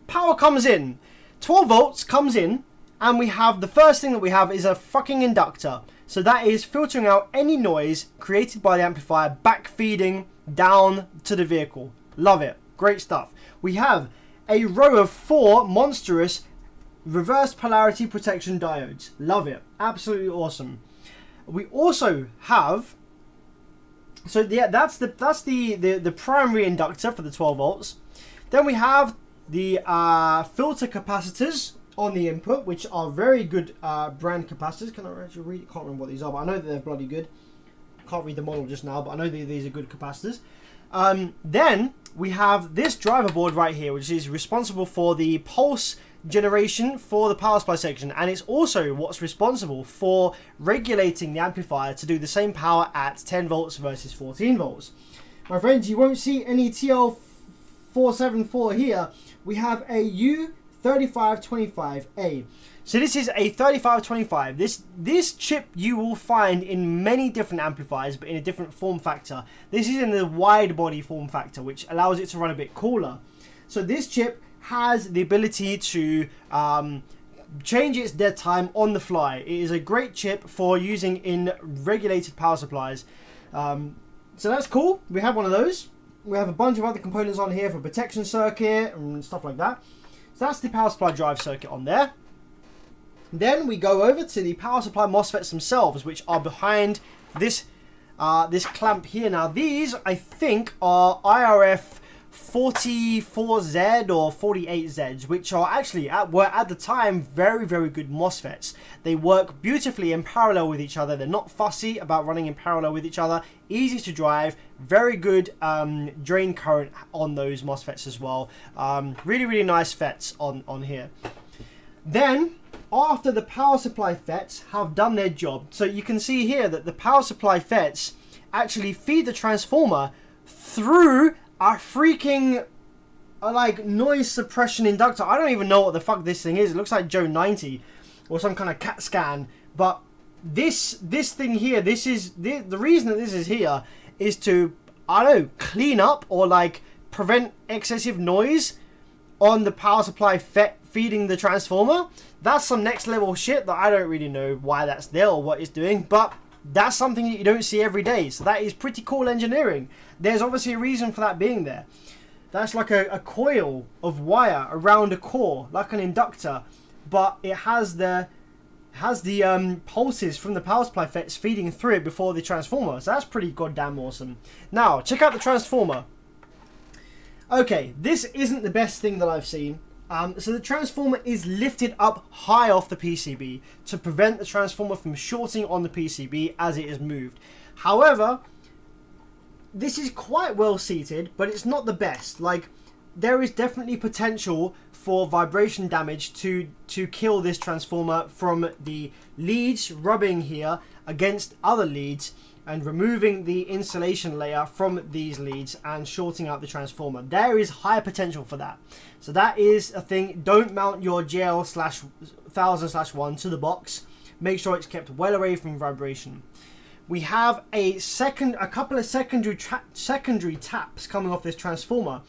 power comes in. 12 volts comes in, and we have the first thing that we have is a fucking inductor. So that is filtering out any noise created by the amplifier, back feeding down to the vehicle. Love it. Great stuff. We have a row of 4 monstrous reverse polarity protection diodes. Love it. Absolutely awesome. We also have, so yeah, that's the primary inductor for the 12 volts. Then we have the filter capacitors on the input, which are very good brand capacitors. Can I actually read? Can't remember what these are, but I know that they're bloody good. Can't read the model just now, but I know that these are good capacitors. Then we have this driver board right here, which is responsible for the pulse generation for the power supply section, and it's also what's responsible for regulating the amplifier to do the same power at 10 volts versus 14 volts. My friends, you won't see any TL474 here. We have a U3525A. So this is a 3525. This chip you will find in many different amplifiers, but in a different form factor. This is in the wide body form factor, which allows it to run a bit cooler. So this chip has the ability to change its dead time on the fly. It is a great chip for using in regulated power supplies. So that's cool. We have one of those. We have a bunch of other components on here for protection circuit and stuff like that. So that's the power supply drive circuit on there. Then we go over to the power supply MOSFETs themselves, which are behind this this clamp here. Now these, I think, are IRF 44Z or 48Zs, which are actually were at the time very, very good MOSFETs. They work beautifully in parallel with each other. They're not fussy about running in parallel with each other. Easy to drive. Very good drain current on those MOSFETs as well. Really, really nice FETs on here. Then, after the power supply FETs have done their job, so you can see here that the power supply FETs actually feed the transformer through a freaking like noise suppression inductor. I don't even know what the fuck this thing is. It looks like Joe 90 or some kind of CAT scan. But this thing here, this is the reason that this is here is to, I don't know, clean up or like prevent excessive noise on the power supply FET feeding the transformer. That's some next level shit that I don't really know why that's there or what it's doing, but that's something that you don't see every day. So that is pretty cool engineering. There's obviously a reason for that being there. That's like a coil of wire around a core, like an inductor, but it has the pulses from the power supply FETs feeding through it before the transformer. So that's pretty goddamn awesome. Now, check out the transformer. Okay, this isn't the best thing that I've seen. So the transformer is lifted up high off the PCB to prevent the transformer from shorting on the PCB as it is moved. However, this is quite well seated, but it's not the best. Like, there is definitely potential for vibration damage to kill this transformer from the leads rubbing here against other leads and removing the insulation layer from these leads and shorting out the transformer. There is high potential for that. So that is a thing. Don't mount your GL/1000/1 to the box. Make sure it's kept well away from vibration. We have a couple of secondary taps coming off this transformer.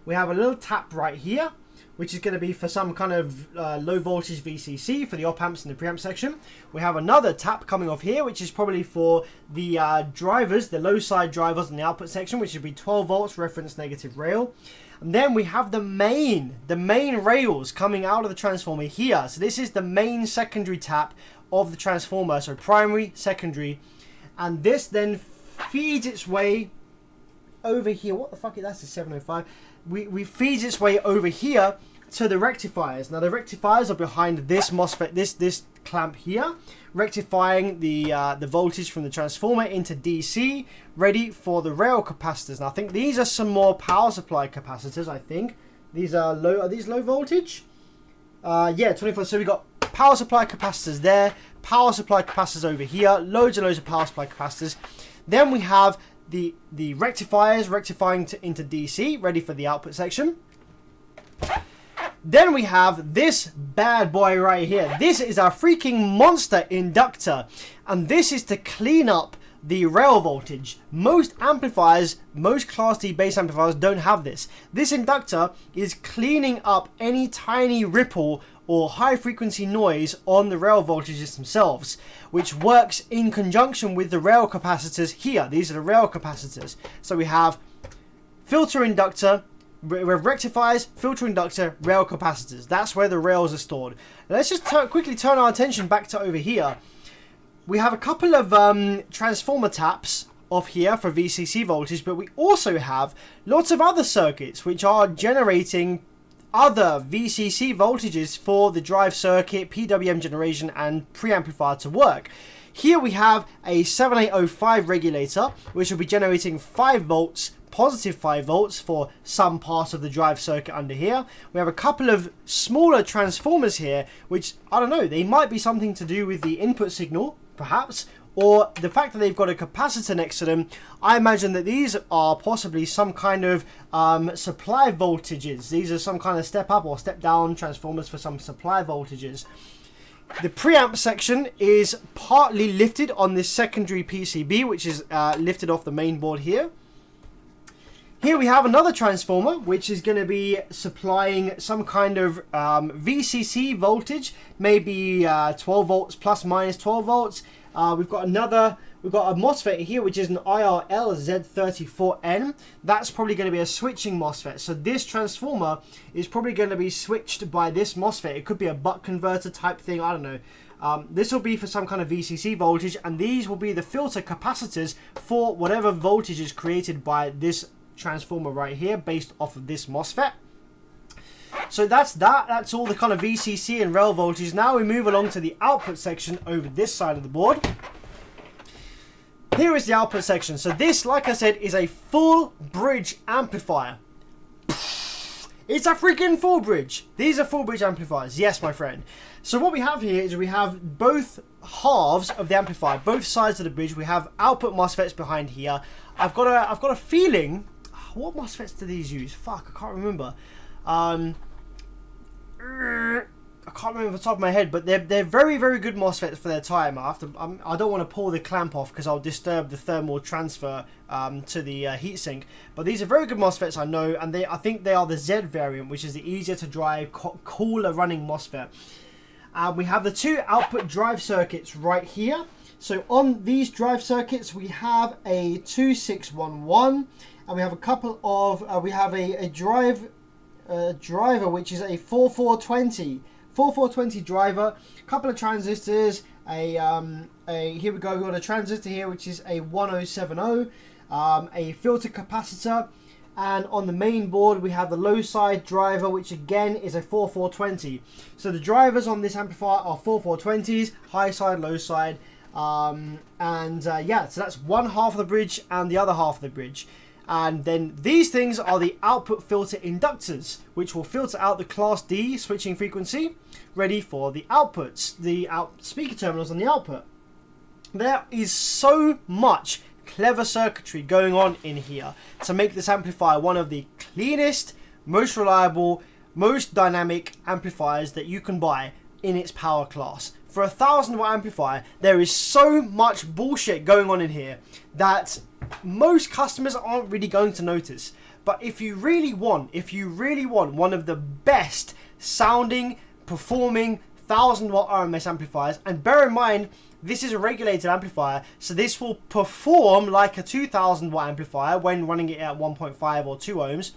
We have a little tap right here, which is going to be for some kind of low voltage VCC for the op amps and the preamp section. We have another tap coming off here, which is probably for the drivers, the low side drivers in the output section, which would be 12 volts reference negative rail. And then we have the main rails coming out of the transformer here. So this is the main secondary tap of the transformer. So primary, secondary, and this then feeds its way over here. What the fuck is that? That's a 705. We feeds its way over here to the rectifiers. Now the rectifiers are behind this MOSFET, this clamp here, rectifying the voltage from the transformer into DC, ready for the rail capacitors. Now I think these are some more power supply capacitors. I think these are low. Are these low voltage? Yeah, 24. So we got power supply capacitors there, power supply capacitors over here, loads and loads of power supply capacitors. Then we have the rectifiers rectifying into DC, ready for the output section. Then we have this bad boy right here. This is our freaking monster inductor, and this is to clean up the rail voltage. Most amplifiers, most Class D bass amplifiers don't have this. This inductor is cleaning up any tiny ripple or high frequency noise on the rail voltages themselves, which works in conjunction with the rail capacitors here. These are the rail capacitors. So we have filter inductor, rectifiers, filter inductor, rail capacitors. That's where the rails are stored. Now let's just quickly turn our attention back to over here. We have a couple of transformer taps off here for VCC voltage, but we also have lots of other circuits which are generating other VCC voltages for the drive circuit, PWM generation and preamplifier to work. Here we have a 7805 regulator which will be generating 5 volts, positive 5 volts for some part of the drive circuit under here. We have a couple of smaller transformers here which, I don't know, they might be something to do with the input signal perhaps, or the fact that they've got a capacitor next to them. I imagine that these are possibly some kind of supply voltages. These are some kind of step up or step down transformers for some supply voltages. The preamp section is partly lifted on this secondary PCB, which is lifted off the main board here. Here we have another transformer which is going to be supplying some kind of VCC voltage, maybe 12 volts plus minus 12 volts. We've got a MOSFET here which is an IRL Z34N. That's probably going to be a switching MOSFET. So this transformer is probably going to be switched by this MOSFET. It could be a buck converter type thing, I don't know. This will be for some kind of VCC voltage, and these will be the filter capacitors for whatever voltage is created by this transformer right here based off of this MOSFET. So that's all the kind of VCC and rail voltage. Now we move along to the output section over this side of the board. Here is the output section. So this, like I said, is a full bridge amplifier. It's a freaking full bridge. These are full bridge amplifiers. Yes, my friend. So what we have here is we have both halves of the amplifier, both sides of the bridge. We have output MOSFETs behind here. I've got a feeling. What MOSFETs do these use? Fuck, I can't remember. I can't remember off the top of my head, but they're very, very good MOSFETs for their time. I don't want to pull the clamp off because I'll disturb the thermal transfer to the heatsink. But these are very good MOSFETs, I know, and I think they are the Z variant, which is the easier to drive, cooler running MOSFET. We have the two output drive circuits right here. So on these drive circuits, we have a 2611, and we have a couple of we have a driver which is a 4420 driver, a couple of transistors, here we go, we've got a transistor here which is a 1070, a filter capacitor, and on the main board we have the low side driver which again is a 4420. So the drivers on this amplifier are 4420s, high side, low side, yeah, so that's one half of the bridge and the other half of the bridge. And then these things are the output filter inductors, which will filter out the Class D switching frequency, ready for the outputs, the speaker terminals on the output. There is so much clever circuitry going on in here to make this amplifier one of the cleanest, most reliable, most dynamic amplifiers that you can buy in its power class. For a 1000-watt amplifier, there is so much bullshit going on in here that most customers aren't really going to notice. But if you really want one of the best sounding, performing 1000-watt RMS amplifiers, and bear in mind this is a regulated amplifier, so this will perform like a 2000-watt amplifier when running it at 1.5 or 2 ohms.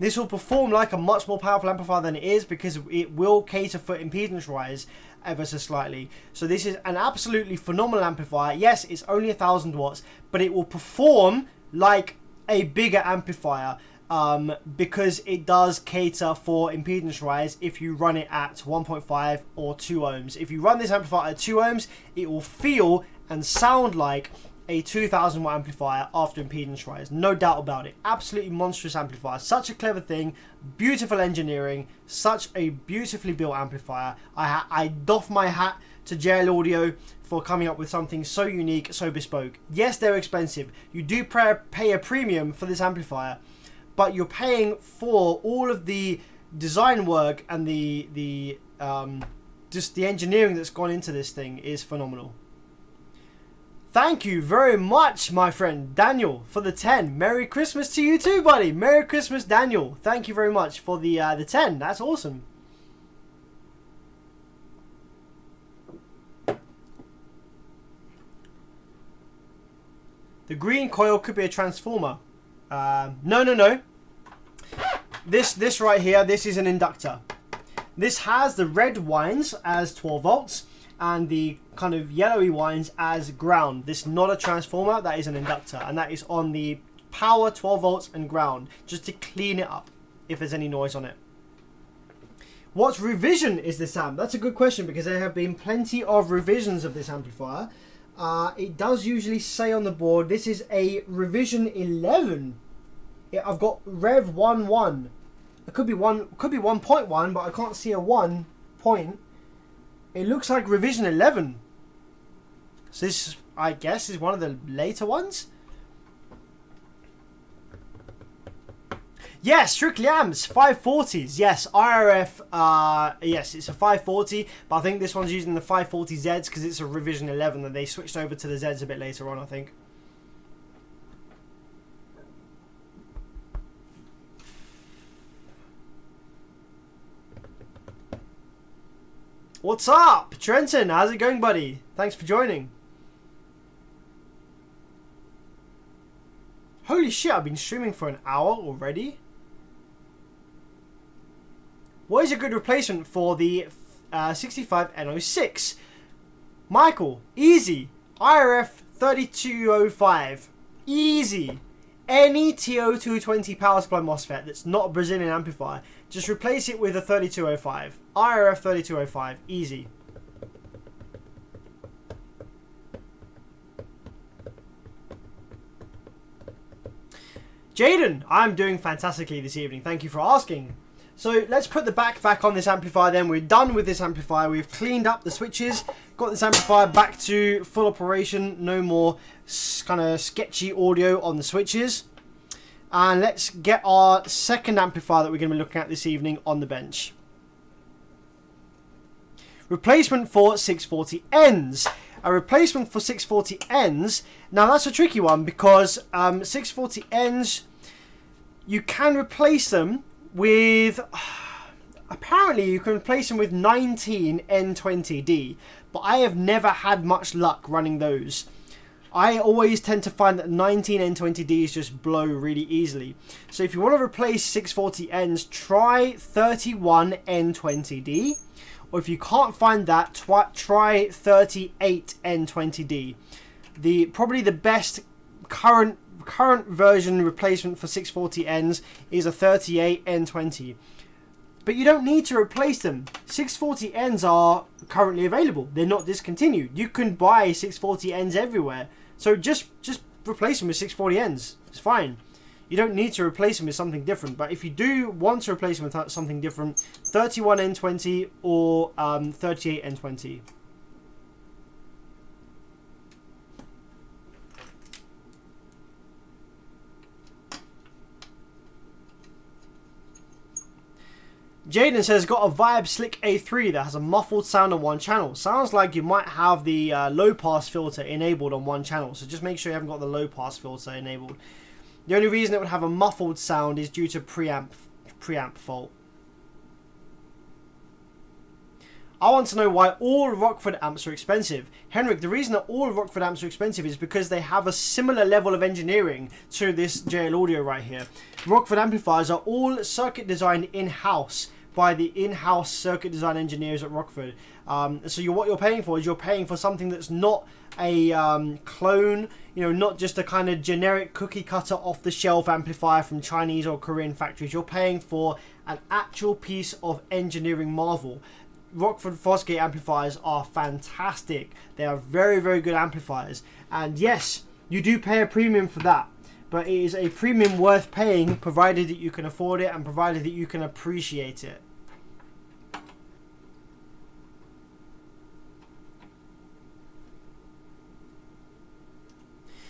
This will perform like a much more powerful amplifier than it is because it will cater for impedance rise ever so slightly. So this is an absolutely phenomenal amplifier. Yes, it's only 1000 watts, but it will perform like a bigger amplifier because it does cater for impedance rise if you run it at 1.5 or 2 ohms. If you run this amplifier at 2 ohms, it will feel and sound like a 2000 watt amplifier after impedance rise, no doubt about it. Absolutely monstrous amplifier, such a clever thing, beautiful engineering, such a beautifully built amplifier. I doff my hat to JL Audio for coming up with something so unique, so bespoke. Yes, they're expensive. You do pay a premium for this amplifier, but you're paying for all of the design work and just the engineering that's gone into this thing is phenomenal. Thank you very much, my friend Daniel, for the 10. Merry Christmas to you too, buddy. Merry Christmas, Daniel. Thank you very much for the 10. That's awesome. The green coil could be a transformer. No. This right here, this is an inductor. This has the red wines as 12 volts and the kind of yellowy wines as ground. This is not a transformer, that is an inductor, and that is on the power 12 volts and ground, just to clean it up if there's any noise on it. What revision is this amp? That's a good question, because there have been plenty of revisions of this amplifier. It does usually say on the board this is a revision 11. Yeah, I've got Rev 1.1. It could be 1.1, but I can't see a 1 point. It looks like revision 11. So this, I guess, is one of the later ones. Yes, strictly amps, 540s. Yes, IRF. Yes, it's a 540, but I think this one's using the 540Zs because it's a revision 11, and they switched over to the Zs a bit later on, I think. What's up, Trenton? How's it going, buddy? Thanks for joining. Holy shit, I've been streaming for an hour already. What is a good replacement for the 65N06? Michael, easy. IRF 3205. Easy. Any TO220 power supply MOSFET that's not a Brazilian amplifier, just replace it with a 3205. IRF 3205. Easy. Jaden, I'm doing fantastically this evening. Thank you for asking. So let's put the back on this amplifier then. We're done with this amplifier. We've cleaned up the switches, got this amplifier back to full operation. No more kind of sketchy audio on the switches. And let's get our second amplifier that we're going to be looking at this evening on the bench. Replacement for 640Ns. A replacement for 640Ns. Now that's a tricky one because 640Ns, you can replace them with, apparently you can replace them with 19N20D, but I have never had much luck running those. I always tend to find that 19N20Ds just blow really easily. So if you want to replace 640Ns, try 31N20D. Or if you can't find that, try 38N20D. Probably the best current version replacement for 640Ns is a 38N20. But you don't need to replace them. 640Ns are currently available. They're not discontinued. You can buy 640Ns everywhere. So just replace them with 640Ns. It's fine. You don't need to replace them with something different. But if you do want to replace them with something different, 31N20 or 38N20. Jaden says, got a Vibe Slick A3 that has a muffled sound on one channel. Sounds like you might have the low pass filter enabled on one channel. So just make sure you haven't got the low pass filter enabled. The only reason it would have a muffled sound is due to preamp fault. I want to know why all Rockford amps are expensive. Henrik, the reason that all Rockford amps are expensive is because they have a similar level of engineering to this JL Audio right here. Rockford amplifiers are all circuit designed in-house by the in-house circuit design engineers at Rockford. So what you're paying for is you're paying for something that's not a clone, you know, not just a kind of generic cookie cutter off the shelf amplifier from Chinese or Korean factories. You're paying for an actual piece of engineering marvel. Rockford Fosgate amplifiers are fantastic. They are very, very good amplifiers. And yes, you do pay a premium for that. But it is a premium worth paying, provided that you can afford it and provided that you can appreciate it.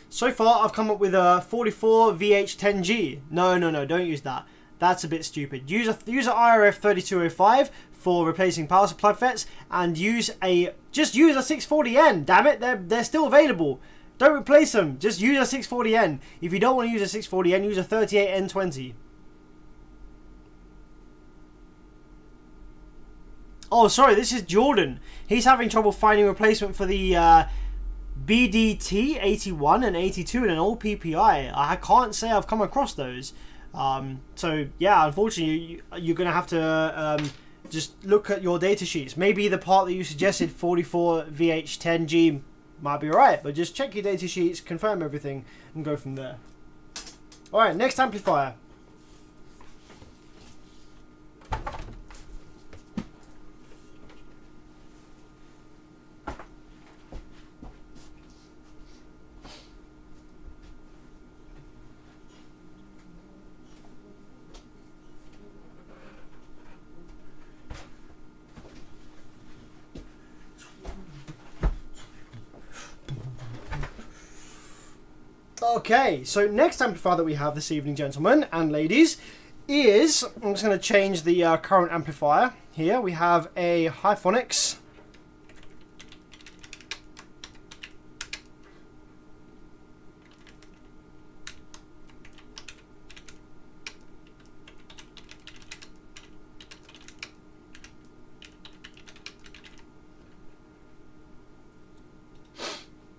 So far, I've come up with a 44 VH10G. No, don't use that. That's a bit stupid. Use a IRF 3205 for replacing power supply FETs, and just use a 640N. Damn it, they're still available. Don't replace them. Just use a 640N. If you don't want to use a 640N, use a 38N20. Oh, sorry, this is Jordan. He's having trouble finding a replacement for the BDT 81 and 82 and an old PPI. I can't say I've come across those. So, yeah, unfortunately, you're going to have to just look at your data sheets. Maybe the part that you suggested, 44VH10G, might be alright. But just check your data sheets, confirm everything, and go from there. Alright, next amplifier. Okay, so next amplifier that we have this evening, gentlemen and ladies, is, I'm just going to change the current amplifier here. We have a Hifonics.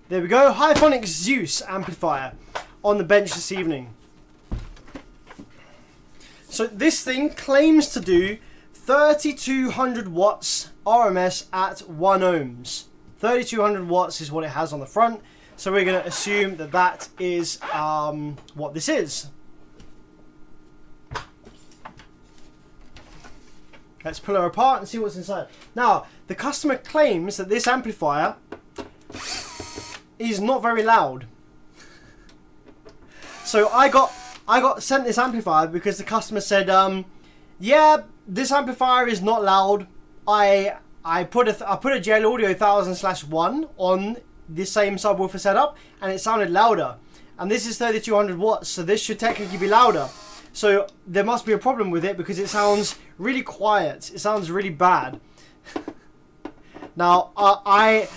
There we go, Hifonics Zeus amplifier on the bench this evening. So this thing claims to do 3200 watts RMS at 1 ohms. 3200 watts is what it has on the front. So we're going to assume that that is what this is. Let's pull her apart and see what's inside. Now, the customer claims that this amplifier is not very loud. So I got sent this amplifier because the customer said, yeah, this amplifier is not loud. I put a JL Audio 1000/1 on this same subwoofer setup, and it sounded louder. And this is 3200 watts, so this should technically be louder. So there must be a problem with it because it sounds really quiet. It sounds really bad. Now I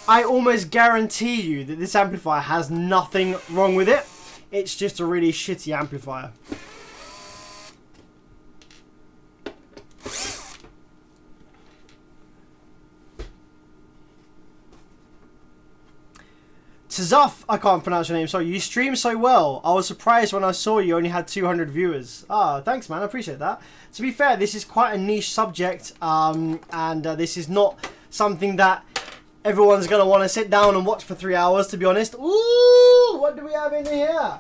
almost guarantee you that this amplifier has nothing wrong with it. It's just a really shitty amplifier. Tazaf, I can't pronounce your name, sorry. You stream so well. I was surprised when I saw you only had 200 viewers. Ah, thanks, man. I appreciate that. To be fair, this is quite a niche subject, and this is not something that everyone's going to want to sit down and watch for 3 hours, to be honest. Ooh, what do we have in here?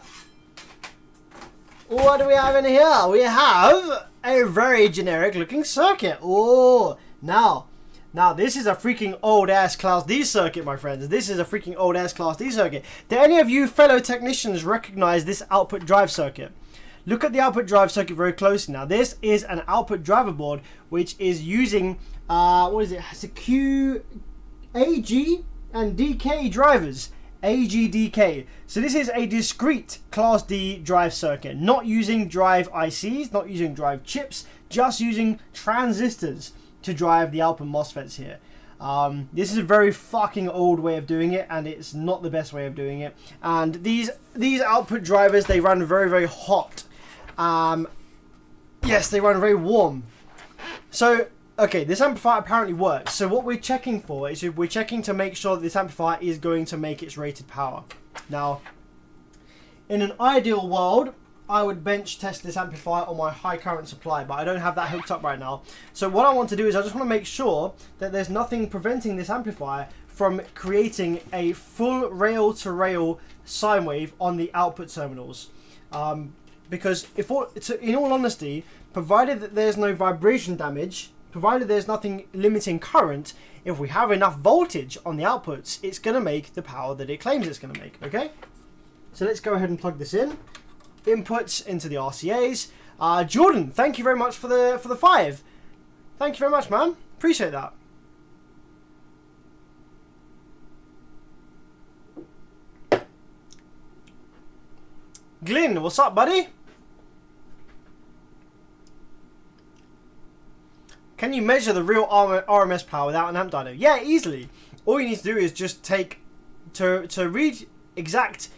What do we have in here? We have a very generic looking circuit. Oh, now this is a freaking old ass Class D circuit, my friends. This is a freaking old ass Class D circuit. Do any of you fellow technicians recognize this output drive circuit? Look at the output drive circuit very closely. Now, this is an output driver board which is using, what is it? It's a Q, AG and DK drivers. AGDK. So this is a discrete Class D drive circuit, not using drive ICs, not using drive chips, just using transistors to drive the output MOSFETs here. This is a very fucking old way of doing it, and it's not the best way of doing it. And these output drivers, they run very, very hot. Yes, they run very warm. So, okay, this amplifier apparently works. So what we're checking for is we're checking to make sure that this amplifier is going to make its rated power. Now, in an ideal world, I would bench test this amplifier on my high current supply, but I don't have that hooked up right now. So what I want to do is I just want to make sure that there's nothing preventing this amplifier from creating a full rail-to-rail sine wave on the output terminals. Because in all honesty, provided that there's no vibration damage, provided there's nothing limiting current, if we have enough voltage on the outputs, it's going to make the power that it claims it's going to make, okay? So let's go ahead and plug this in. Inputs into the RCAs. Jordan, thank you very much for the 5. Thank you very much, man. Appreciate that. Glyn, what's up, buddy? Can you measure the real RMS power without an amp dyno? Yeah, easily. All you need to do is just take to read exact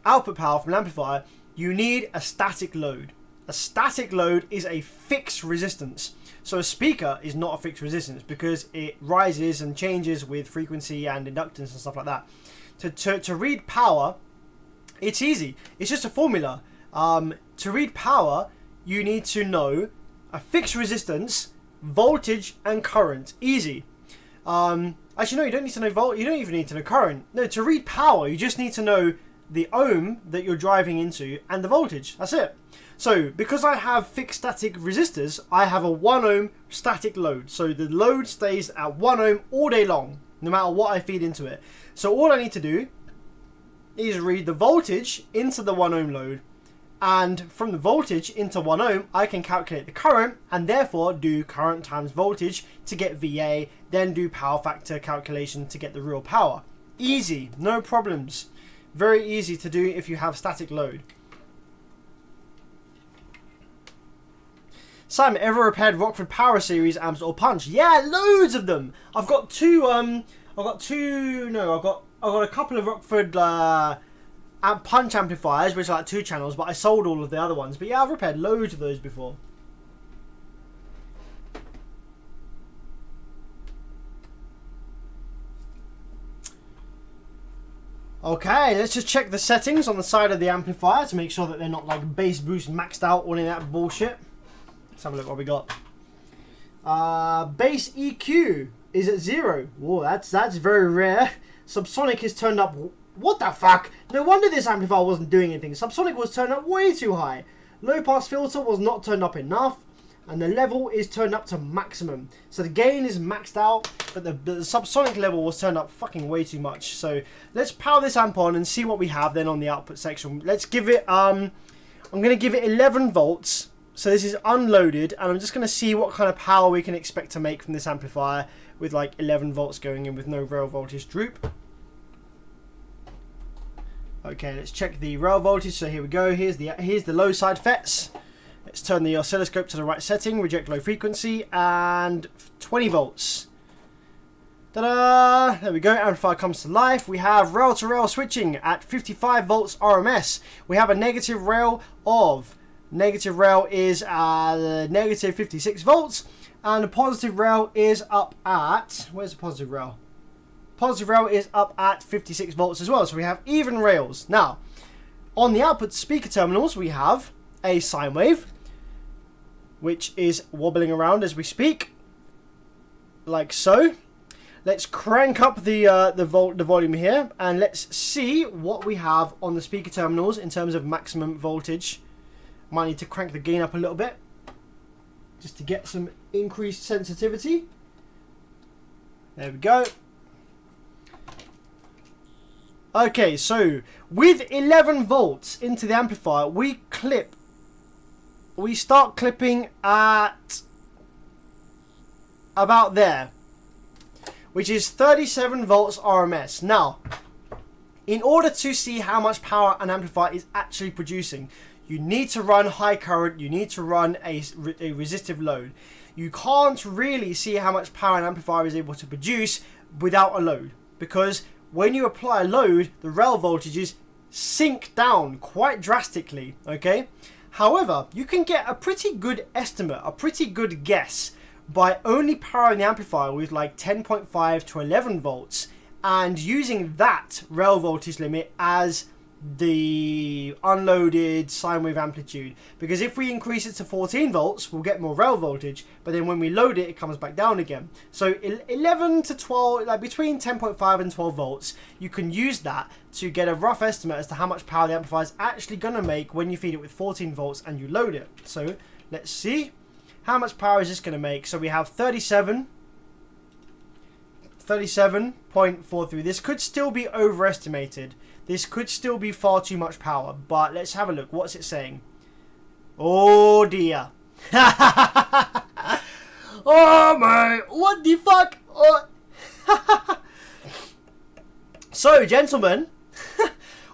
output power from an amplifier, you need a static load. A static load is a fixed resistance. So a speaker is not a fixed resistance because it rises and changes with frequency and inductance and stuff like that. To read power, it's easy. It's just a formula. To read power, you need to know a fixed resistance, voltage, and current. Easy. Actually, no, you don't need to know volt. You don't even need to know current. No, to read power, you just need to know the ohm that you're driving into and the voltage. That's it. So, because I have fixed static resistors, I have a 1 ohm static load. So the load stays at 1 ohm all day long, no matter what I feed into it. So all I need to do is read the voltage into the 1 ohm load. And from the voltage into 1 ohm, I can calculate the current and therefore do current times voltage to get VA, then do power factor calculation to get the real power. Easy, no problems. Very easy to do if you have static load. Sam, ever repaired Rockford Power Series amps or punch? Yeah, loads of them. I've got a couple of Rockford punch amplifiers, which are like 2 channels, but I sold all of the other ones. But yeah, I've repaired loads of those before. Okay, let's just check the settings on the side of the amplifier to make sure that they're not like bass boost maxed out or any of that bullshit. Let's have a look what we got. Bass EQ is at 0. Whoa, that's very rare. Subsonic is turned up. What the fuck? No wonder this amplifier wasn't doing anything. Subsonic was turned up way too high. Low pass filter was not turned up enough. And the level is turned up to maximum. So the gain is maxed out, but the subsonic level was turned up fucking way too much. So let's power this amp on and see what we have then on the output section. Let's give it, I'm going to give it 11 volts. So this is unloaded, and I'm just going to see what kind of power we can expect to make from this amplifier with like 11 volts going in with no rail voltage droop. Okay, let's check the rail voltage. So here we go. Here's the low side FETs. Let's turn the oscilloscope to the right setting, reject low frequency, and 20 volts. Ta-da! There we go, amplifier comes to life. We have rail-to-rail switching at 55 volts RMS. We have a negative rail of, negative rail is negative 56 volts, and the positive rail is up at, where's the positive rail? Positive rail is up at 56 volts as well, so we have even rails. Now, on the output speaker terminals, we have a sine wave, which is wobbling around as we speak, like so. Let's crank up the volume here, and let's see what we have on the speaker terminals in terms of maximum voltage. Might need to crank the gain up a little bit, just to get some increased sensitivity. There we go. Okay, so with 11 volts into the amplifier, we start clipping at about there, which is 37 volts RMS. Now, in order to see how much power an amplifier is actually producing, you need to run high current, you need to run a resistive load. You can't really see how much power an amplifier is able to produce without a load, because when you apply a load, the rail voltages sink down quite drastically, okay? However, you can get a pretty good estimate, a pretty good guess by only powering the amplifier with like 10.5 to 11 volts and using that rail voltage limit as the unloaded sine wave amplitude. Because if we increase it to 14 volts, we'll get more rail voltage, but then when we load it, it comes back down again. So 11 to 12, like between 10.5 and 12 volts, you can use that to get a rough estimate as to how much power the amplifier is actually going to make when you feed it with 14 volts and you load it. So let's see, how much power is this going to make? So we have 37.43. This could still be overestimated. This could still be far too much power, but let's have a look. What's it saying? Oh dear. Oh my, what the fuck? Oh. So, gentlemen,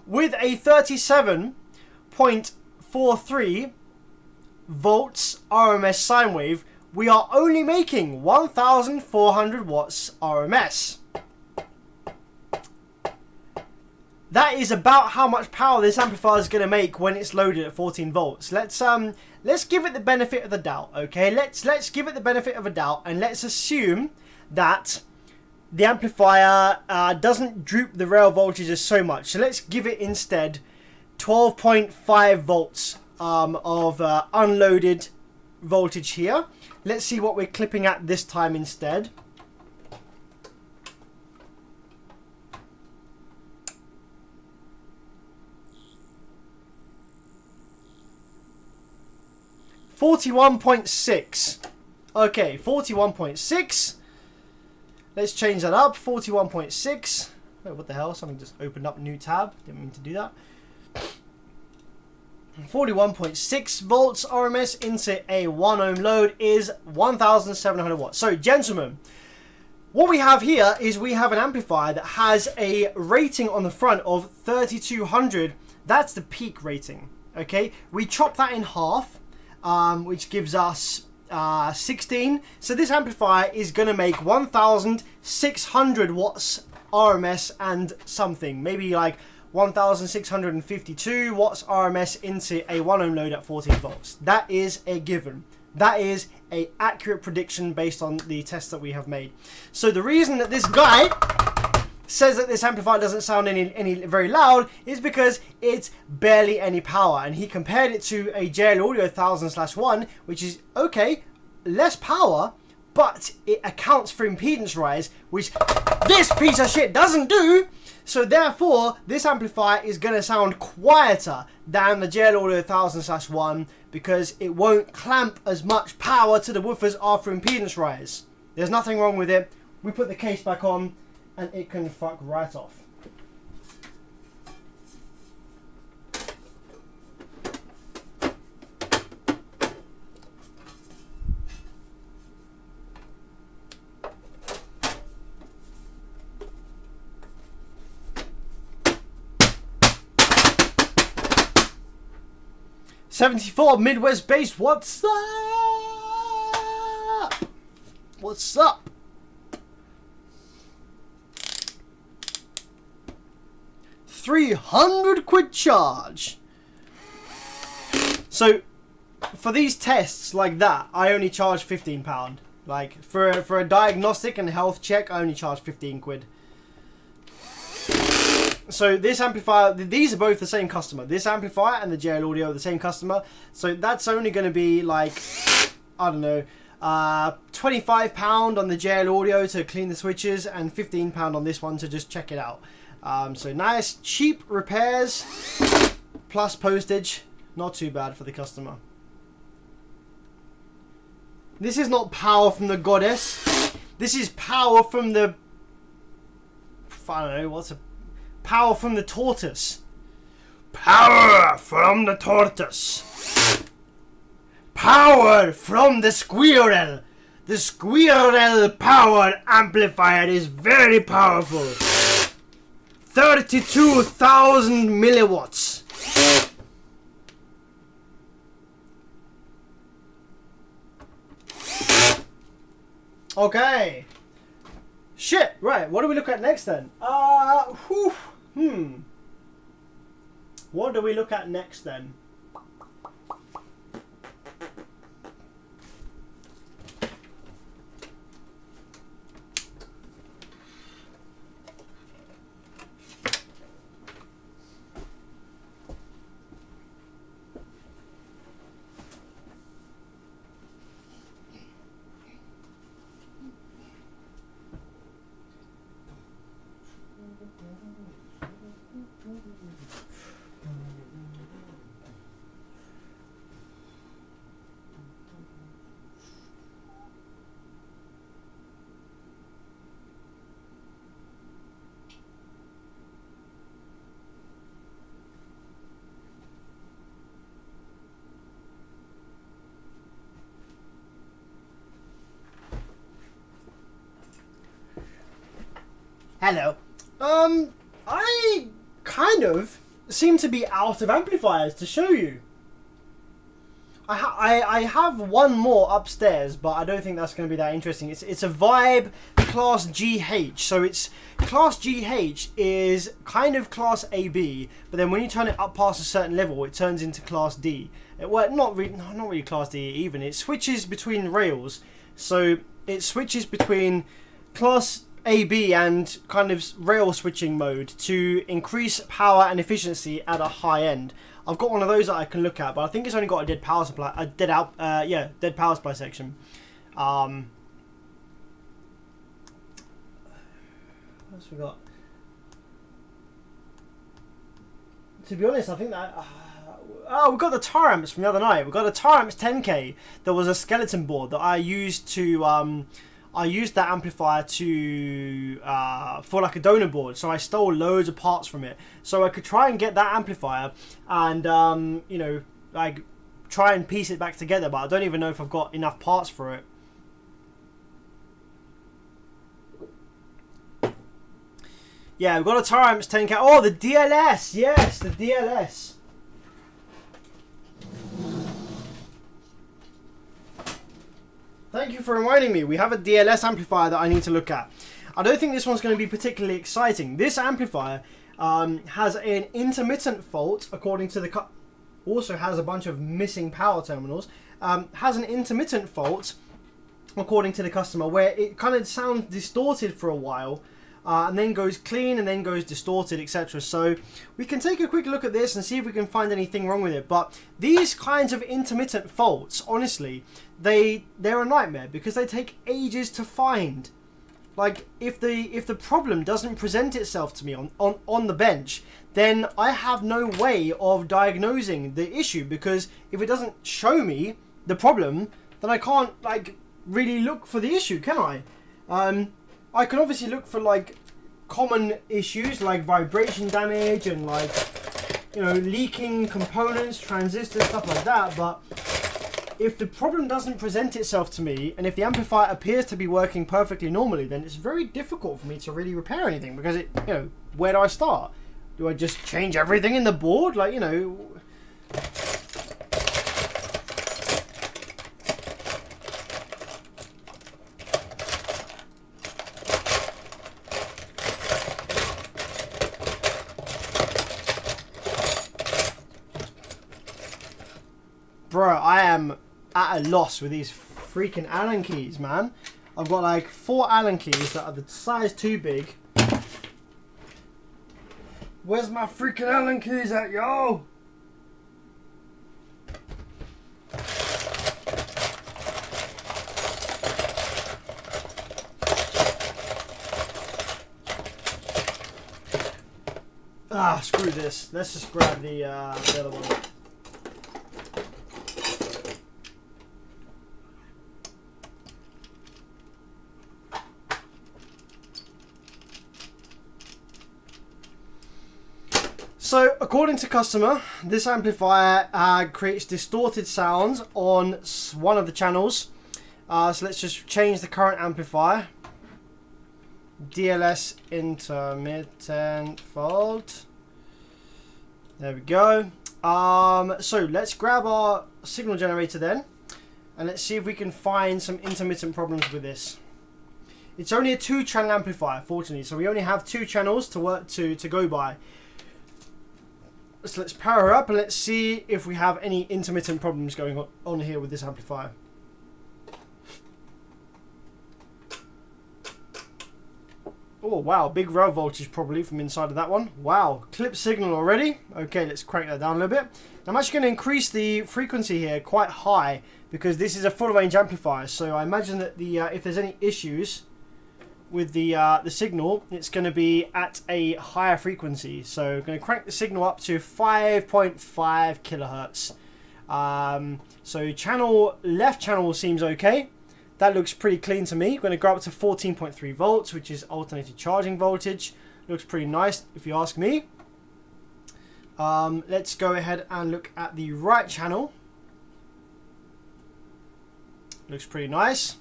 with a 37.43 volts RMS sine wave, we are only making 1,400 watts RMS. that is about how much power this amplifier is going to make when it's loaded at 14 volts. Let's give it the benefit of the doubt, okay? Let's give it the benefit of a doubt, and let's assume that the amplifier doesn't droop the rail voltages so much. So let's give it instead 12.5 volts of unloaded voltage here. Let's see what we're clipping at this time instead. $41.6. Okay, 41.6. Let's change that up. 41.6. Wait, what the hell? Something just opened up a new tab. Didn't mean to do that. 41.6 volts RMS into a 1 ohm load is 1,700 watts. So, gentlemen, what we have here is we have an amplifier that has a rating on the front of 3,200. That's the peak rating. Okay, we chop that in half, which gives us 16. So this amplifier is going to make 1,600 watts RMS and something, maybe like 1,652 watts RMS into a 1 ohm load at 14 volts. That is a given. That is an accurate prediction based on the tests that we have made. So the reason that this guy says that this amplifier doesn't sound any very loud is because it's barely any power, and he compared it to a JL Audio 1000/1, which is okay, less power, but it accounts for impedance rise, which this piece of shit doesn't do. So therefore, this amplifier is going to sound quieter than the JL Audio 1000/1 because it won't clamp as much power to the woofers after impedance rise. There's nothing wrong with it. We put the case back on and it can fuck right off. $74 Midwest bass. What's up? What's up? £300 charge. So for these tests like that, I only charge £15. Like for a diagnostic and health check, I only charge £15. So this amplifier, these are both the same customer. This amplifier and the JL Audio are the same customer. So that's only going to be like, I don't know, £25 on the JL Audio to clean the switches and £15 on this one to just check it out. So nice cheap repairs plus postage. Not too bad for the customer. This is not power from the goddess. This is power from the, I don't know, what's a power from the tortoise. Power from the tortoise. Power from the squirrel. The squirrel power amplifier is very powerful. 32,000 milliwatts. Okay. Shit. Right. What do we look at next then? What do we look at next then? Hello. I kind of seem to be out of amplifiers to show you. I have one more upstairs, but I don't think that's going to be that interesting. It's a Vibe class GH. So it's class GH is kind of class AB, but then when you turn it up past a certain level, it turns into class D. Well, not really class D even. It switches between rails. So it switches between class AB and kind of rail switching mode to increase power and efficiency at a high end. I've got one of those that I can look at, but I think it's only got a dead power supply, dead power supply section. What else we got? To be honest, I think that we got the tire amps from the other night. We got a tire amps 10K. There was a skeleton board that I used to I used that amplifier to for like a donor board, so I stole loads of parts from it, so I could try and get that amplifier and you know, like try and piece it back together, but I don't even know if I've got enough parts for it. Yeah, we've got a tire amps 10K. Oh, the DLS, yes, the DLS. Thank you for reminding me. We have a DLS amplifier that I need to look at. I don't think this one's going to be particularly exciting. This amplifier has an intermittent fault, according to the also has a bunch of missing power terminals. Has an intermittent fault, according to the customer, where it kind of sounds distorted for a while, and then goes clean and then goes distorted, etc. So we can take a quick look at this and see if we can find anything wrong with it. But these kinds of intermittent faults, honestly, they're a nightmare because they take ages to find. Like if the problem doesn't present itself to me on the bench, then I have no way of diagnosing the issue, because if it doesn't show me the problem, then I can't like really look for the issue, can I? I can obviously look for like common issues like vibration damage and like, you know, leaking components, transistors, stuff like that. But if the problem doesn't present itself to me, and if the amplifier appears to be working perfectly normally, then it's very difficult for me to really repair anything, because it, you know, where do I start? Do I just change everything in the board? Like, you know. Bro, I am at a loss with these freaking Allen keys, man. I've got like 4 Allen keys that are the size too big. Where's my freaking Allen keys at, yo? Ah, screw this. Let's just grab the other one. So, according to customer, this amplifier creates distorted sounds on one of the channels. So let's just change the current amplifier. DLS intermittent fault. There we go. So let's grab our signal generator then, and let's see if we can find some intermittent problems with this. It's only a 2-channel amplifier, fortunately, so we only have 2 channels to work to go by. So let's power up and let's see if we have any intermittent problems going on here with this amplifier. Oh wow, big rail voltage probably from inside of that one. Wow, clip signal already. Okay, let's crank that down a little bit. I'm actually going to increase the frequency here quite high, because this is a full range amplifier. So I imagine that the if there's any issues with the signal, it's going to be at a higher frequency. So I'm going to crank the signal up to 5.5 kilohertz. So left channel seems okay. That looks pretty clean to me. I'm going to go up to 14.3 volts, which is alternating charging voltage. Looks pretty nice if you ask me. Let's go ahead and look at the right channel. Looks pretty nice.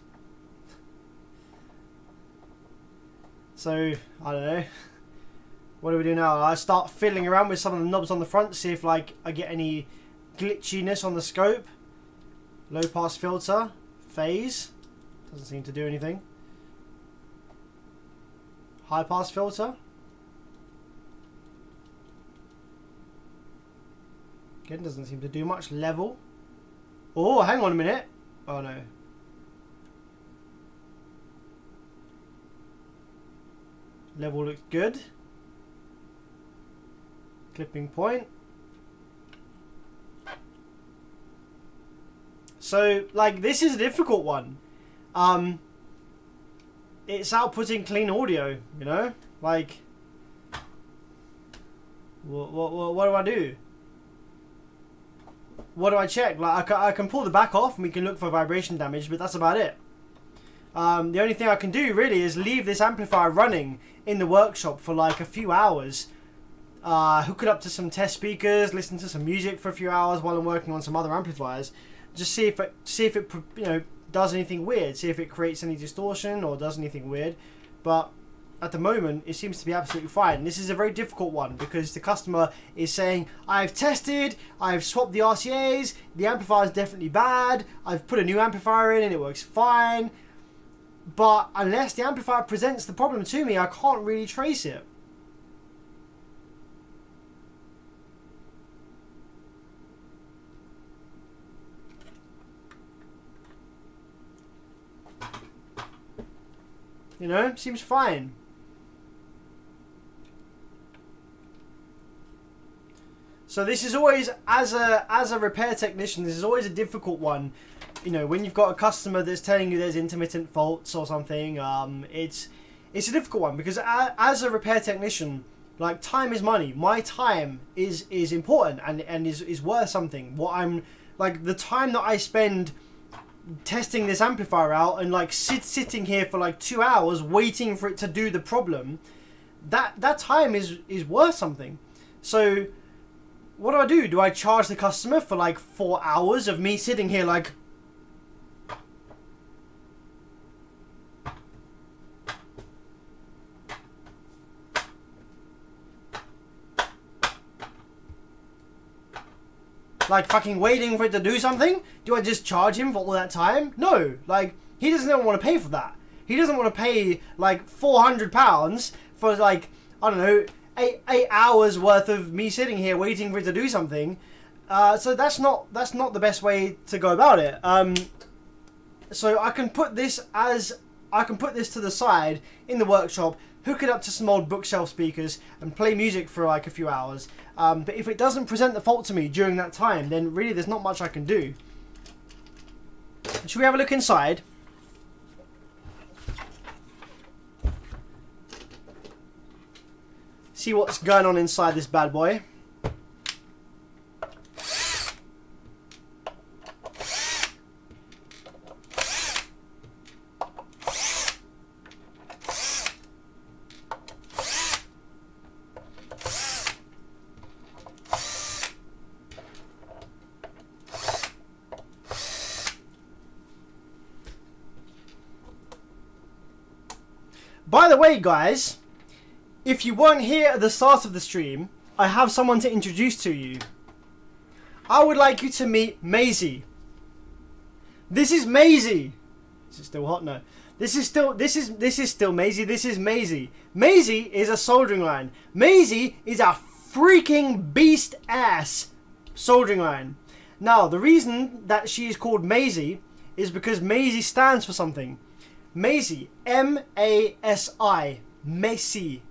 So, I don't know. What do we do now? I start fiddling around with some of the knobs on the front to see if like I get any glitchiness on the scope. Low pass filter. Phase. Doesn't seem to do anything. High pass filter. Again, doesn't seem to do much. Level. Oh, hang on a minute. Oh no. Level looks good. Clipping point. So, like, this is a difficult one. It's outputting clean audio, you know? Like, what do I do? What do I check? Like, I can pull the back off and we can look for vibration damage, but that's about it. The only thing I can do really is leave this amplifier running in the workshop for like a few hours. Hook it up to some test speakers, listen to some music for a few hours while I'm working on some other amplifiers. Just see if it you know, does anything weird. See if it creates any distortion or does anything weird. But at the moment, it seems to be absolutely fine. This is a very difficult one because the customer is saying, I've tested, I've swapped the RCAs, the amplifier is definitely bad, I've put a new amplifier in and it works fine. But unless the amplifier presents the problem to me, I can't really trace it. You know, seems fine. So this is always, as a repair technician, this is always a difficult one. You know, when you've got a customer that's telling you there's intermittent faults or something, it's a difficult one because as a repair technician, like, time is money. My time is important and is worth something. What I'm, like, the time that I spend testing this amplifier out and like sitting here for like 2 hours waiting for it to do the problem, that time is worth something. So what do? Do I charge the customer for like 4 hours of me sitting here like fucking waiting for it to do something? Do I just charge him for all that time? No, like, he doesn't want to pay for that. He doesn't want to pay like £400 for like, I don't know, eight hours worth of me sitting here waiting for it to do something. So that's not the best way to go about it. So I can put this to the side in the workshop, hook it up to some old bookshelf speakers and play music for like a few hours. But if it doesn't present the fault to me during that time, then really there's not much I can do. Should we have a look inside? See what's going on inside this bad boy. By the way, guys, if you weren't here at the start of the stream, I have someone to introduce to you. I would like you to meet Maisie. This is Maisie. Is it still hot? No. This is still Maisie. This is Maisie. Maisie is a soldering line. Maisie is a freaking beast ass soldering line. Now, the reason that she is called Maisie is because Maisie stands for something. Maisie, M-A-S-I, Maisie,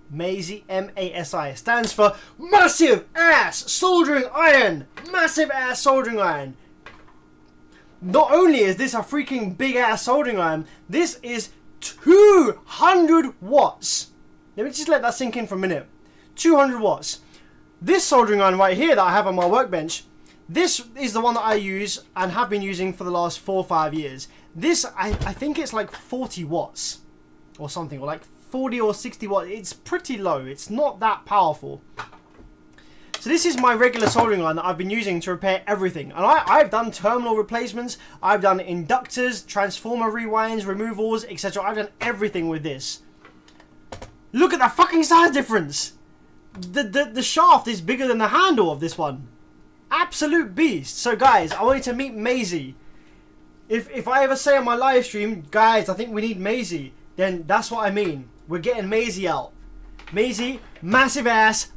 M-A-S-I, stands for Massive Ass Soldering Iron, Massive Ass Soldering Iron. Not only is this a freaking big ass soldering iron, this is 200 watts. Let me just let that sink in for a minute. 200 watts. This soldering iron right here that I have on my workbench, this is the one that I use and have been using for the last 4 or 5 years. This, I think it's like 40 watts or something, or like 40 or 60 watts. It's pretty low. It's not that powerful. So this is my regular soldering iron that I've been using to repair everything. And I've done terminal replacements. I've done inductors, transformer rewinds, removals, etc. I've done everything with this. Look at that fucking size difference. The shaft is bigger than the handle of this one. Absolute beast. So guys, I want you to meet Maisie. If I ever say on my live stream, guys, I think we need Maisie, then that's what I mean. we're getting Maisie out. Maisie, massive ass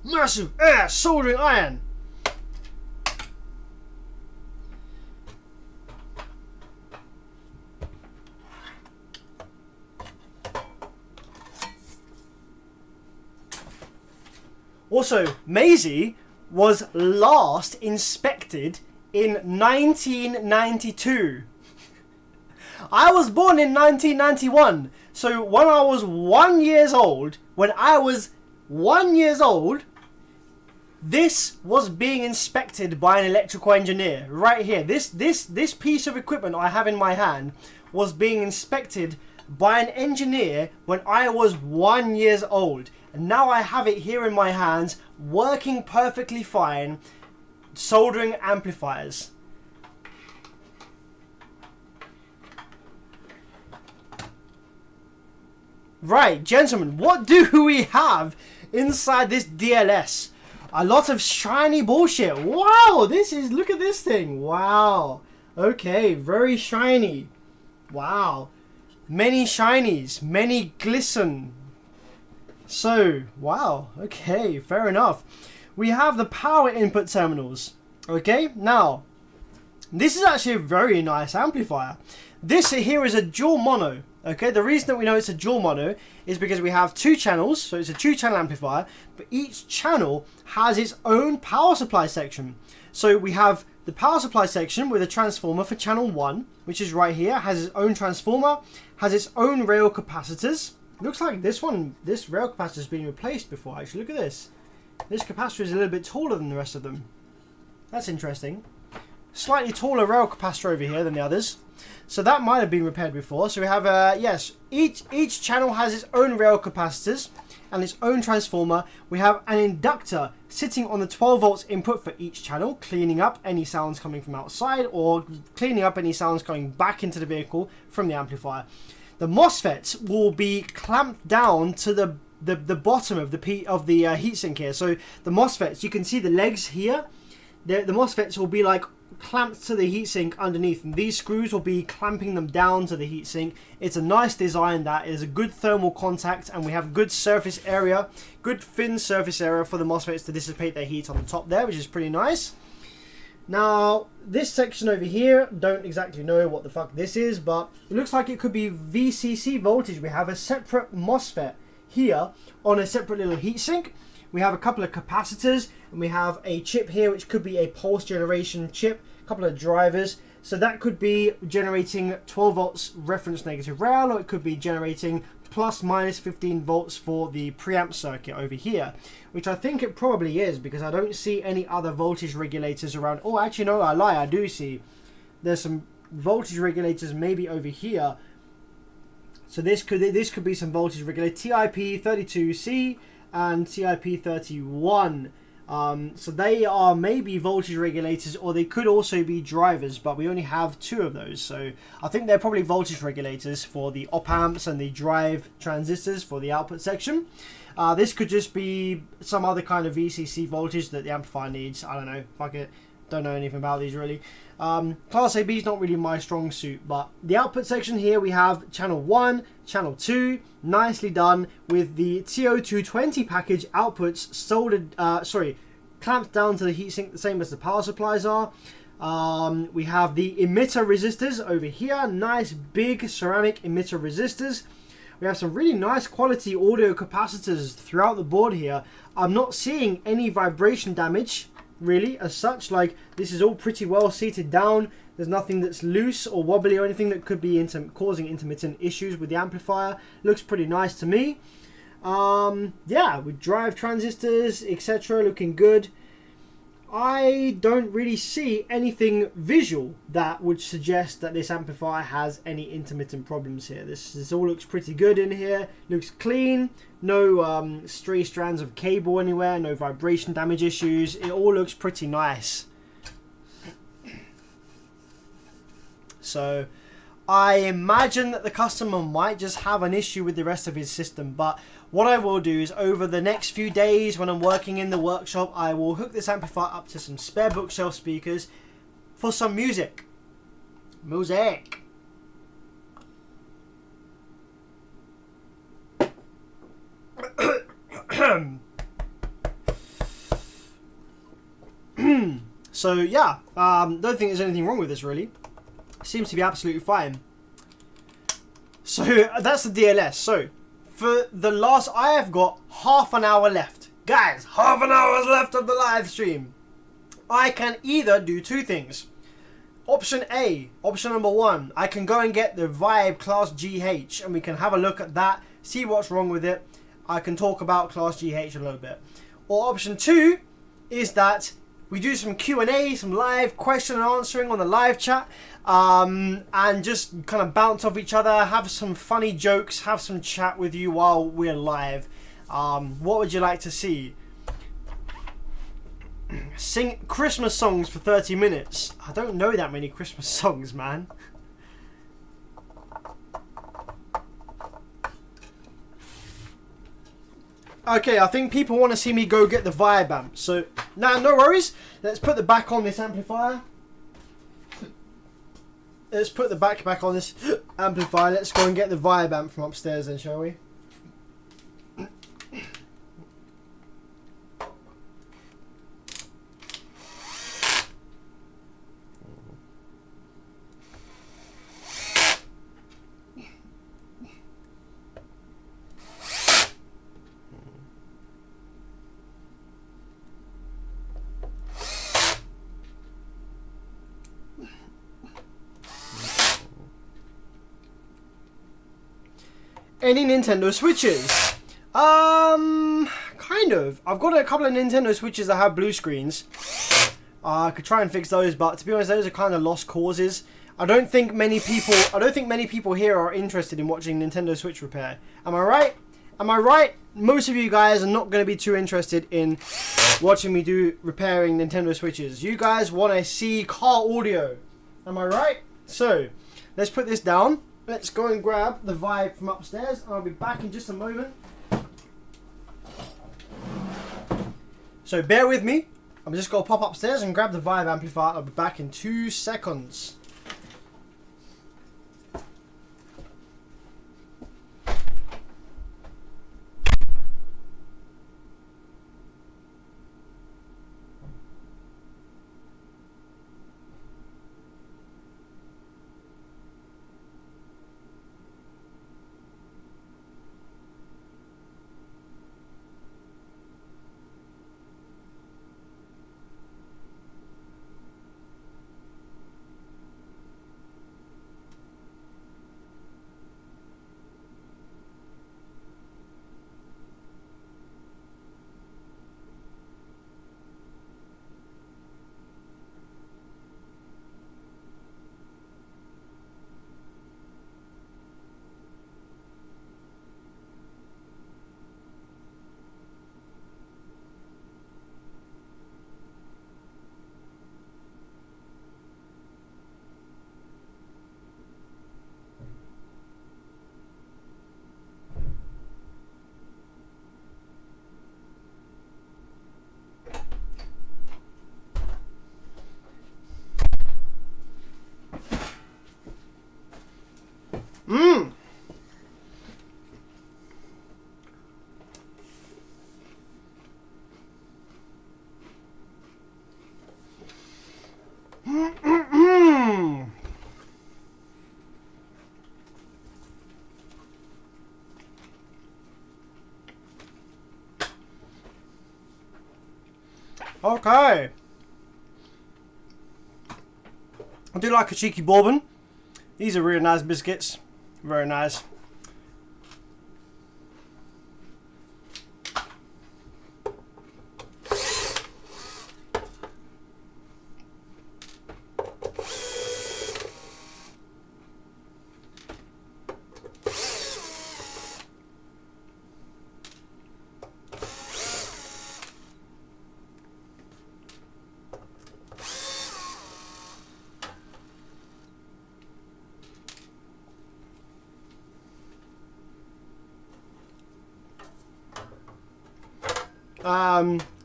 soldering iron. Also, Maisie was last inspected in 1992. I was born in 1991. So when I was 1 year old, this was being inspected by an electrical engineer right here. This piece of equipment I have in my hand was being inspected by an engineer when I was 1 year old. And now I have it here in my hands, working perfectly fine, soldering amplifiers. Right, gentlemen, what do we have inside this DLS? A lot of shiny bullshit. Wow, look at this thing. Wow. Okay, very shiny. Wow. Many shinies, many glisten. So, wow, okay, fair enough. We have the power input terminals. Okay, now, this is actually a very nice amplifier. This here is a dual mono. Okay, the reason that we know it's a dual mono is because we have 2 channels, so it's a 2-channel amplifier, but each channel has its own power supply section. So we have the power supply section with a transformer for channel 1, which is right here, has its own transformer, has its own rail capacitors. Looks like this rail capacitor has been replaced before, actually. Look at this. This capacitor is a little bit taller than the rest of them. That's interesting. Slightly taller rail capacitor over here than the others. So that might have been repaired before. So we have, yes, each channel has its own rail capacitors and its own transformer. We have an inductor sitting on the 12 volts input for each channel, cleaning up any sounds coming from outside or cleaning up any sounds going back into the vehicle from the amplifier. The MOSFETs will be clamped down to the bottom of the heatsink here. So the MOSFETs, you can see the legs here. The MOSFETs will be like clamped to the heatsink underneath, and these screws will be clamping them down to the heatsink. It's a nice design, that is a good thermal contact, and we have good surface area, good thin surface area for the MOSFETs to dissipate their heat on the top there, which is pretty nice. Now, this section over here, don't exactly know what the fuck this is, but it looks like it could be VCC voltage. We have a separate MOSFET here on a separate little heatsink. We have a couple of capacitors, and we have a chip here, which could be a pulse generation chip, a couple of drivers. So that could be generating 12 volts reference negative rail, or it could be generating plus minus 15 volts for the preamp circuit over here, which I think it probably is, because I don't see any other voltage regulators around. Oh, actually, no, I lie, I do see. There's some voltage regulators maybe over here. So this could be some voltage regulator, TIP32C and TIP31. So they are maybe voltage regulators, or they could also be drivers, but we only have 2 of those. So I think they're probably voltage regulators for the op amps and the drive transistors for the output section. This could just be some other kind of VCC voltage that the amplifier needs. I don't know, fuck it, don't know anything about these really. Class AB is not really my strong suit, but the output section here, we have channel 1, channel 2, nicely done with the TO220 package outputs soldered, clamped down to the heatsink, the same as the power supplies are. We have the emitter resistors over here, nice big ceramic emitter resistors. We have some really nice quality audio capacitors throughout the board here. I'm not seeing any vibration damage really as such. Like, this is all pretty well seated down. There's nothing that's loose or wobbly or anything that could be causing intermittent issues with the amplifier. Looks pretty nice to me. Yeah, with drive transistors, etc., looking good. I don't really see anything visual that would suggest that this amplifier has any intermittent problems here. This all looks pretty good in here. Looks clean. No stray strands of cable anywhere. No vibration damage issues. It all looks pretty nice. So I imagine that the customer might just have an issue with the rest of his system, but what I will do is over the next few days when I'm working in the workshop, I will hook this amplifier up to some spare bookshelf speakers for some music. Music. So yeah, don't think there's anything wrong with this really. Seems to be absolutely fine. So that's the DLS. So for the last, I have got half an hour left. Guys, half an hour left of the live stream. I can either do two things. Option A, option number one, I can go and get the Vibe Class GH and we can have a look at that, see what's wrong with it. I can talk about Class GH a little bit. Or option two is that we do some Q&A, some live question and answering on the live chat, and just kind of bounce off each other, have some funny jokes, have some chat with you while we're live. What would you like to see? Sing Christmas songs for 30 minutes. I don't know that many Christmas songs, man. Okay, I think people want to see me go get the Vibe amp. So, nah, no worries. Let's put the back on this amplifier. Let's put the back on this amplifier. Let's go and get the Vibe amp from upstairs then, shall we? Any Nintendo Switches? Kind of. I've got a couple of Nintendo Switches that have blue screens. I could try and fix those, but to be honest, those are kind of lost causes. I don't think many people here are interested in watching Nintendo Switch repair. Am I right? Am I right? Most of you guys are not going to be too interested in watching me do repairing Nintendo Switches. You guys want to see car audio. Am I right? So, let's put this down. Let's go and grab the Vibe from upstairs. I'll be back in just a moment. So bear with me. I'm just going to pop upstairs and grab the Vibe amplifier. I'll be back in 2 seconds. Okay. I do like a cheeky bourbon. These are really nice biscuits. Very nice.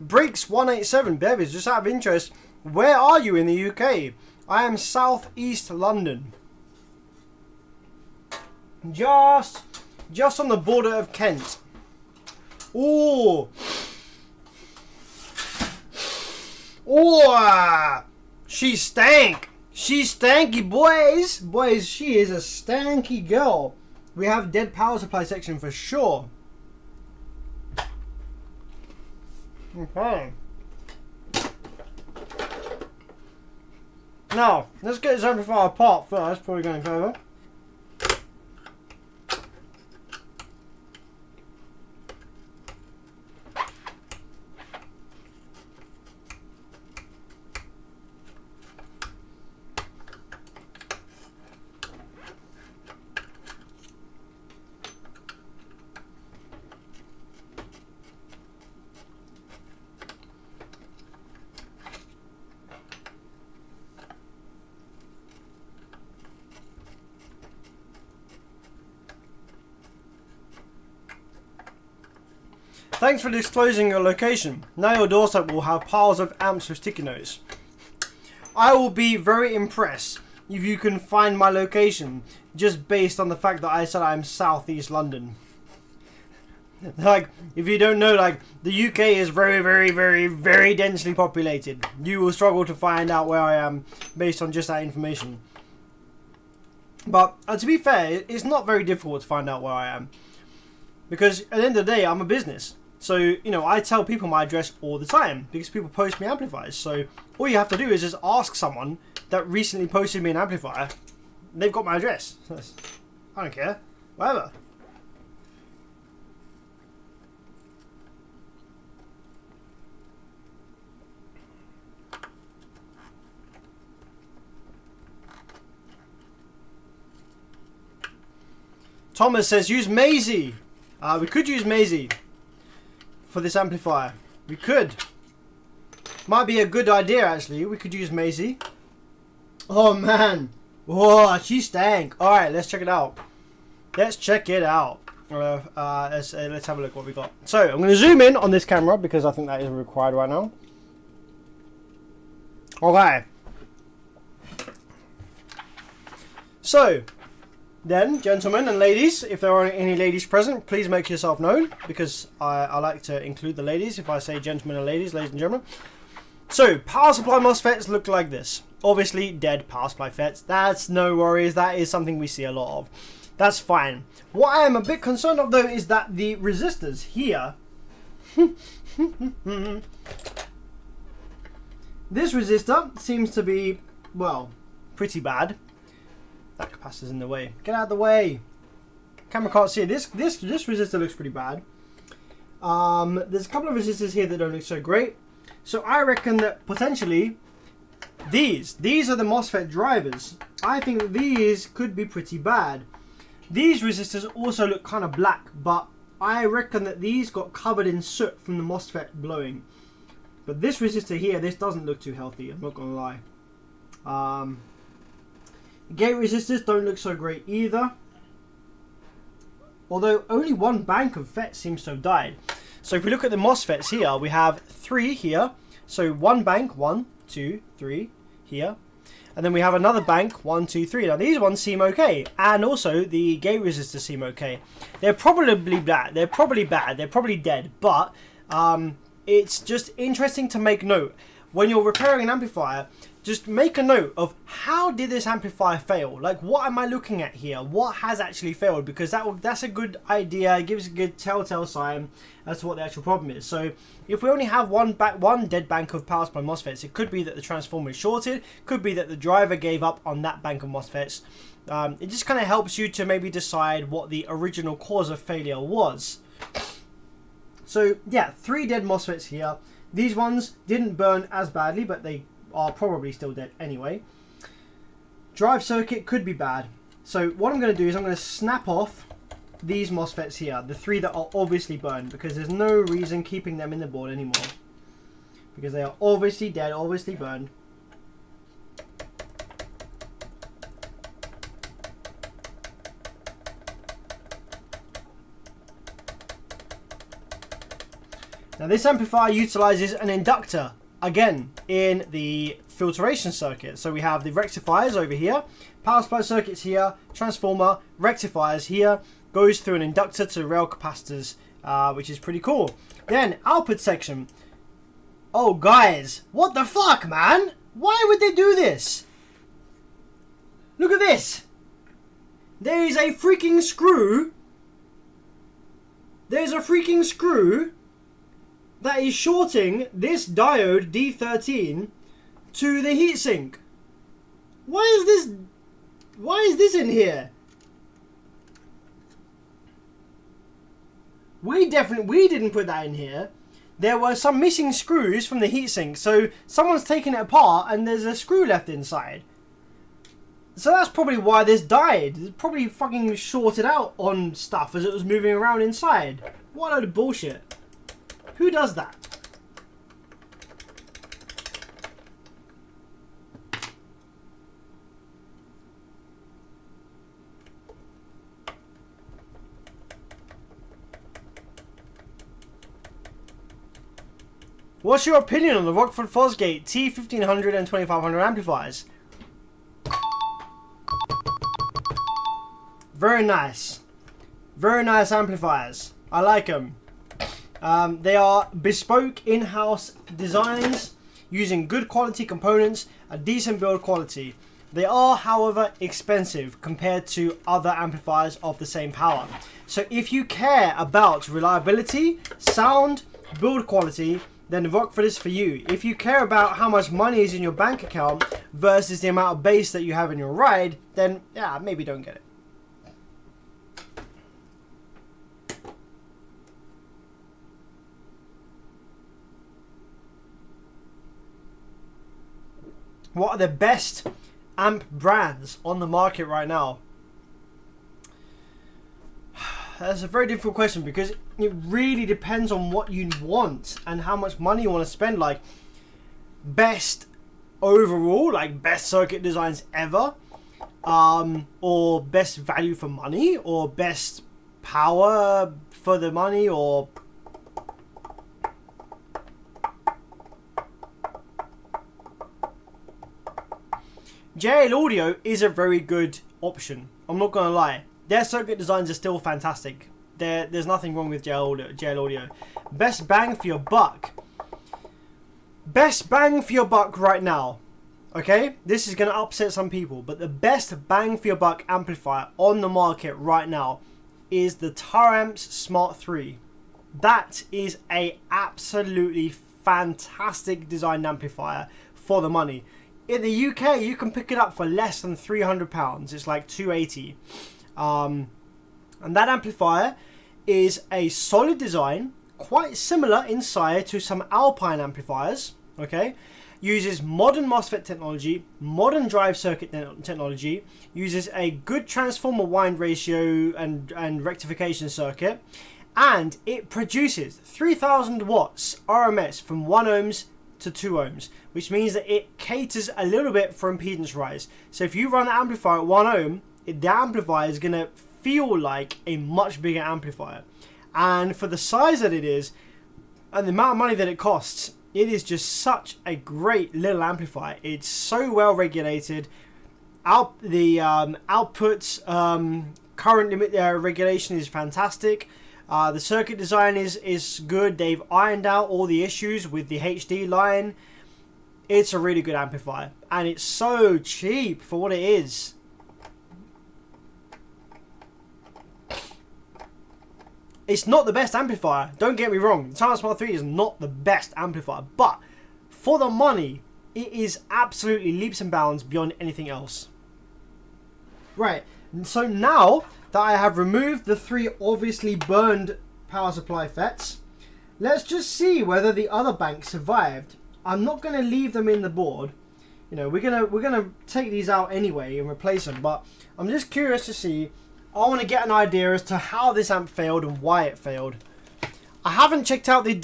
Breaks 187 Bevis, just out of interest, where are you in the UK? I am South East London, just on the border of Kent. Ooh. Oh, she stank. She's stanky, boys. Boys, she is a stanky girl. We have dead power supply section for sure. Okay. Now, let's get this amplifier apart first before we go any further. Thanks for disclosing your location. Now your doorstep will have piles of amps with sticky notes. I will be very impressed if you can find my location just based on the fact that I said I'm southeast London. Like, if you don't know, like, the UK is very, very, very, very densely populated. You will struggle to find out where I am based on just that information. But to be fair, it's not very difficult to find out where I am. Because at the end of the day, I'm a business. So, you know, I tell people my address all the time because people post me amplifiers. So all you have to do is just ask someone that recently posted me an amplifier. They've got my address. I don't care. Whatever. Thomas says use Maisie. We could use Maisie for this amplifier. We could. Might be a good idea actually. We could use Maisie. Oh man. Whoa, she stank. Alright, let's check it out. Let's check it out. Let's have a look what we got. So I'm going to zoom in on this camera because I think that is required right now. Okay. So then, gentlemen and ladies, if there are any ladies present, please make yourself known because I like to include the ladies if I say gentlemen and ladies, ladies and gentlemen. So, power supply MOSFETs look like this. Obviously, dead power supply FETs. That's no worries. That is something we see a lot of. That's fine. What I am a bit concerned of, though, is that the resistors here... This resistor seems to be, well, pretty bad. That capacitor's in the way. Get out of the way. Camera can't see it. This resistor looks pretty bad. There's a couple of resistors here that don't look so great. So I reckon that potentially these are the MOSFET drivers. I think that these could be pretty bad. These resistors also look kind of black, but I reckon that these got covered in soot from the MOSFET blowing. But this resistor here, this doesn't look too healthy, I'm not gonna lie. Gate resistors don't look so great either. Although only one bank of FETs seems to have died. So if we look at the MOSFETs here, we have 3 here. So one bank, 1, 2, 3 here. And then we have another bank, 1, 2, 3. Now these ones seem okay. And also the gate resistors seem okay. They're probably bad. They're probably bad. They're probably dead. But it's just interesting to make note. When you're repairing an amplifier, just make a note of how did this amplifier fail? Like, what am I looking at here? What has actually failed? Because that's a good idea. It gives a good telltale sign as to what the actual problem is. So if we only have one dead bank of power supply MOSFETs, it could be that the transformer is shorted. Could be that the driver gave up on that bank of MOSFETs. It just kind of helps you to maybe decide what the original cause of failure was. So yeah, 3 dead MOSFETs here. These ones didn't burn as badly, but they are probably still dead anyway. Drive circuit could be bad. So what I'm going to do is I'm going to snap off these MOSFETs here, the 3 that are obviously burned, because there's no reason keeping them in the board anymore. Because they are obviously dead, obviously burned. Now this amplifier utilizes an inductor, again, in the filtration circuit. So we have the rectifiers over here, power supply circuits here, transformer, rectifiers here, goes through an inductor to rail capacitors which is pretty cool. Then output section. Oh guys, what the fuck, man? Why would they do this? Look at this. There is a freaking screw. There's a freaking screw that is shorting this diode D13 to the heatsink. Why is this in here? We didn't put that in here. There were some missing screws from the heatsink, so someone's taken it apart and there's a screw left inside. So that's probably why this died. It probably fucking shorted out on stuff as it was moving around inside. What a load of bullshit. Who does that? What's your opinion on the Rockford Fosgate T1500 and 2500 amplifiers? Very nice. Very nice amplifiers. I like them. They are bespoke in-house designs using good quality components, a decent build quality. They are, however, expensive compared to other amplifiers of the same power. So if you care about reliability, sound, build quality, then the Rockford is for you. If you care about how much money is in your bank account versus the amount of bass that you have in your ride, then yeah, maybe don't get it. What are the best amp brands on the market right now? That's a very difficult question because it really depends on what you want and how much money you want to spend. Like best overall, like best circuit designs ever, or best value for money, or best power for the money, or JL Audio is a very good option. I'm not gonna lie. Their circuit designs are still fantastic. There's nothing wrong with JL Audio. Best bang for your buck. Best bang for your buck right now. Okay? This is going to upset some people. But the best bang for your buck amplifier on the market right now is the Taramps Smart 3. That is a absolutely fantastic designed amplifier for the money. In the UK, you can pick it up for less than £300. It's like $280. And that amplifier is a solid design, quite similar in size to some Alpine amplifiers, okay? Uses modern MOSFET technology, modern drive circuit technology, uses a good transformer wind ratio and rectification circuit, and it produces 3000 watts RMS from 1 ohms to 2 ohms, which means that it caters a little bit for impedance rise. So if you run the amplifier at 1 ohm, the amplifier is going to feel like a much bigger amplifier. And for the size that it is and the amount of money that it costs, it is just such a great little amplifier. It's so well regulated. The outputs current limit regulation is fantastic. The circuit design is good. They've ironed out all the issues with the HD line. It's a really good amplifier, and it's so cheap for what it is. It's not the best amplifier, don't get me wrong. The Taramps Smart 3 is not the best amplifier, but for the money, it is absolutely leaps and bounds beyond anything else. Right, so now that I have removed the 3 obviously burned power supply FETs, let's just see whether the other bank survived. I'm not going to leave them in the board. You know, we're gonna take these out anyway and replace them, but I'm just curious to see. I want to get an idea as to how this amp failed and why it failed. I haven't checked out the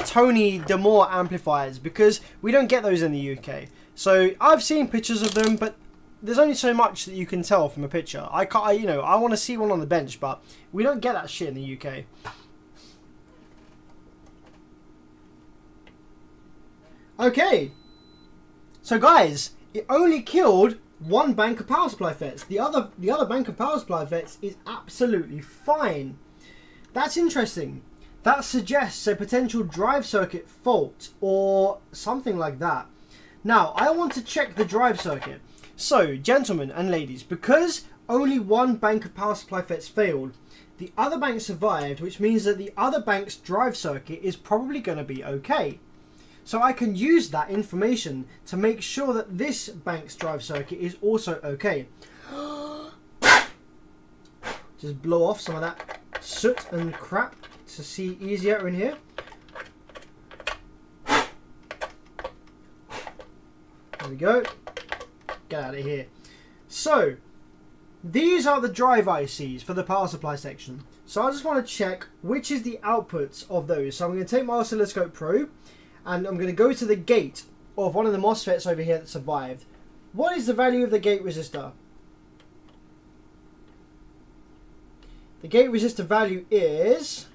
Tony Demore amplifiers because we don't get those in the UK. So I've seen pictures of them, but there's only so much that you can tell from a picture. I want to see one on the bench, but we don't get that shit in the UK. Okay, so guys, it only killed 1 bank of power supply FETs. The other bank of power supply FETs is absolutely fine. That's interesting. That suggests a potential drive circuit fault or something like that. Now, I want to check the drive circuit. So, gentlemen and ladies, because only one bank of power supply FETs failed, the other bank survived, which means that the other bank's drive circuit is probably going to be okay. So I can use that information to make sure that this bank's drive circuit is also okay. Just blow off some of that soot and crap to see easier in here. There we go. Get out of here. So, these are the drive ICs for the power supply section. So I just want to check which is the outputs of those. So I'm going to take my oscilloscope probe and I'm going to go to the gate of one of the MOSFETs over here that survived. What is the value of the gate resistor? The gate resistor value is...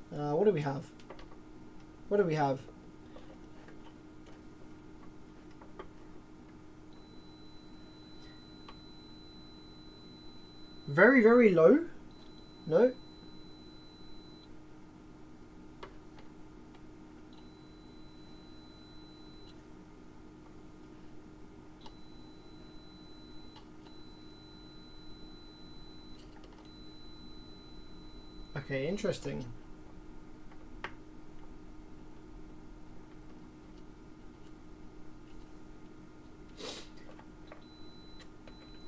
what do we have? What do we have? Very, very low. No. Okay, interesting.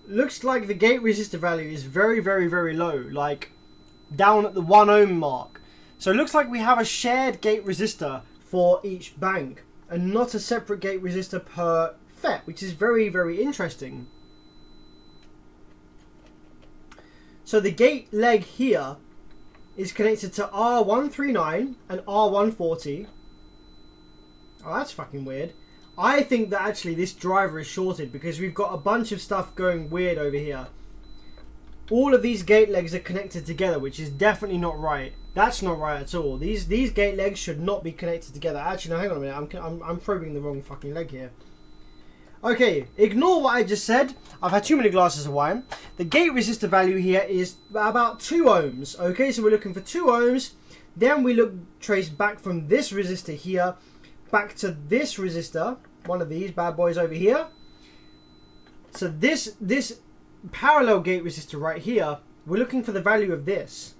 Looks like the gate resistor value is very, very, very low, like down at the 1 ohm mark. So it looks like we have a shared gate resistor for each bank and not a separate gate resistor per FET, which is very, very interesting. So the gate leg here is connected to R139 and R140. Oh, that's fucking weird. I think that actually this driver is shorted because we've got a bunch of stuff going weird over here. All of these gate legs are connected together, which is definitely not right. That's not right at all. These gate legs should not be connected together. Actually, no, hang on a minute. I'm probing the wrong fucking leg here. Okay, ignore what I just said. I've had too many glasses of wine. The gate resistor value here is about 2 ohms. Okay, so we're looking for 2 ohms. Then we trace back from this resistor here back to this resistor. One of these bad boys over here. So this parallel gate resistor right here, we're looking for the value of this.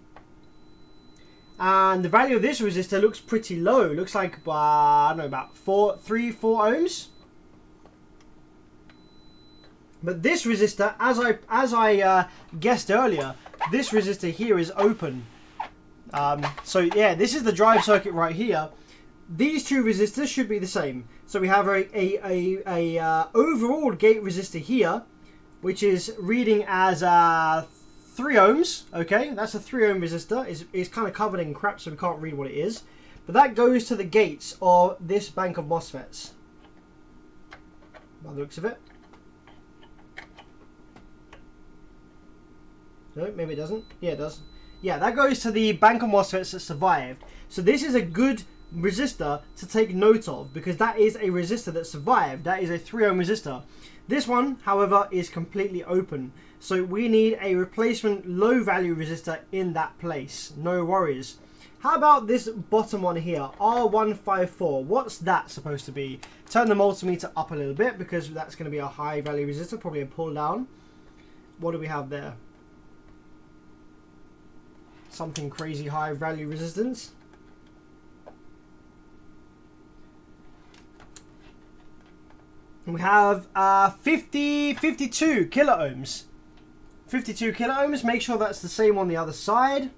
And the value of this resistor looks pretty low. Looks like, I don't know, about 3, 4 ohms. But this resistor, as I guessed earlier, this resistor here is open. So yeah, this is the drive circuit right here. These two resistors should be the same. So we have a overall gate resistor here, which is reading as 3 ohms. Okay, that's a 3 ohm resistor. It's kind of covered in crap, so we can't read what it is. But that goes to the gates of this bank of MOSFETs. By the looks of it. No, maybe it doesn't. Yeah, it does. Yeah, that goes to the bank of MOSFETs that survived. So this is a good resistor to take note of because that is a resistor that survived. That is a 3 ohm resistor. This one, however, is completely open. So we need a replacement low value resistor in that place. No worries. How about this bottom one here, R154? What's that supposed to be? Turn the multimeter up a little bit because that's going to be a high value resistor, probably a pull down. What do we have there? Something crazy high value resistance. We have 52 kilo ohms. 52 kilo ohms. Make sure that's the same on the other side.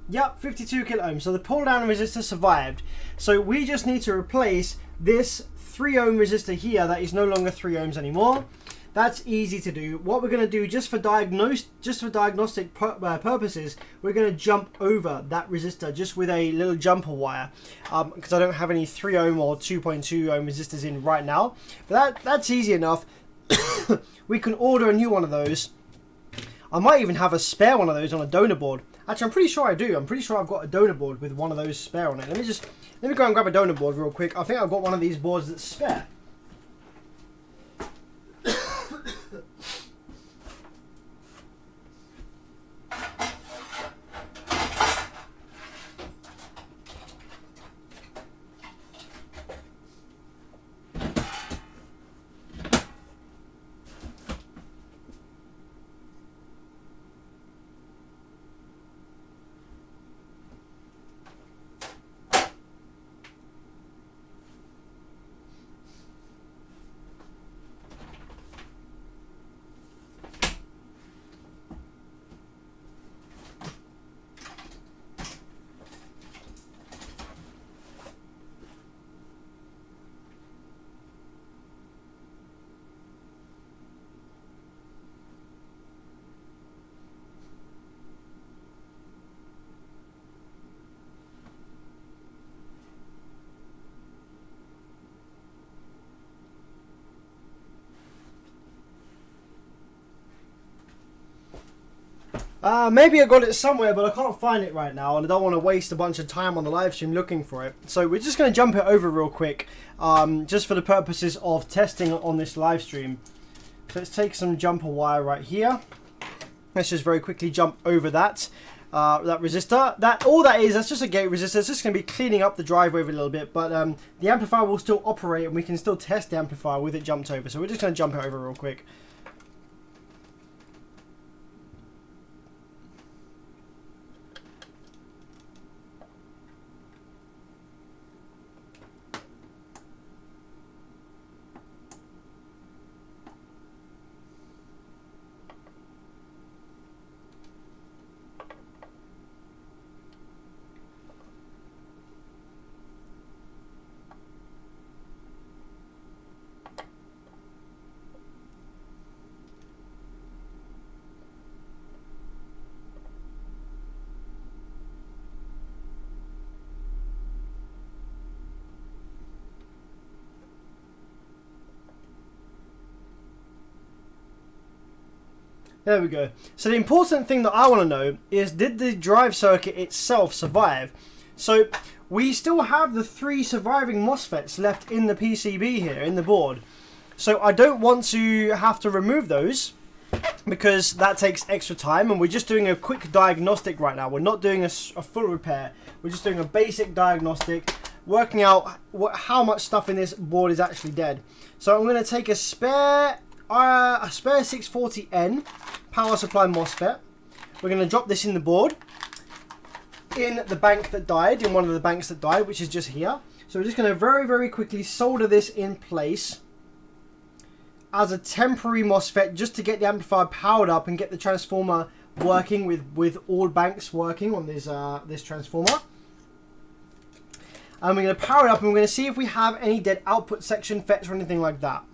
Yep, 52 kilo ohms. So the pull down resistor survived. So we just need to replace this 3 ohm resistor here that is no longer 3 ohms anymore. That's easy to do. What we're going to do just for diagnostic purposes, we're going to jump over that resistor just with a little jumper wire, because I don't have any 3 ohm or 2.2 ohm resistors in right now. But that's easy enough. We can order a new one of those. I might even have a spare one of those on a donor board. Actually, I'm pretty sure I do. I'm pretty sure I've got a donor board with one of those spare on it. Let me go and grab a donor board real quick. I think I've got one of these boards that's spare. Maybe I got it somewhere, but I can't find it right now, and I don't want to waste a bunch of time on the live stream looking for it. So we're just going to jump it over real quick, just for the purposes of testing on this live stream. So let's take some jumper wire right here. Let's just very quickly jump over that resistor. That's just a gate resistor. It's just going to be cleaning up the drive over a little bit, but the amplifier will still operate, and we can still test the amplifier with it jumped over. So we're just going to jump it over real quick. There we go. So the important thing that I want to know is, did the drive circuit itself survive? So we still have the 3 surviving MOSFETs left in the PCB here, in the board. So I don't want to have to remove those, because that takes extra time, and we're just doing a quick diagnostic right now. We're not doing a full repair. We're just doing a basic diagnostic, working out how much stuff in this board is actually dead. So I'm going to take a spare 640N power supply MOSFET. We're going to drop this in the board, in the bank that died, in one of the banks that died, which is just here. So we're just going to very, very quickly solder this in place as a temporary MOSFET, just to get the amplifier powered up and get the transformer working with all banks working on this transformer. And we're going to power it up, and we're going to see if we have any dead output section FETs or anything like that.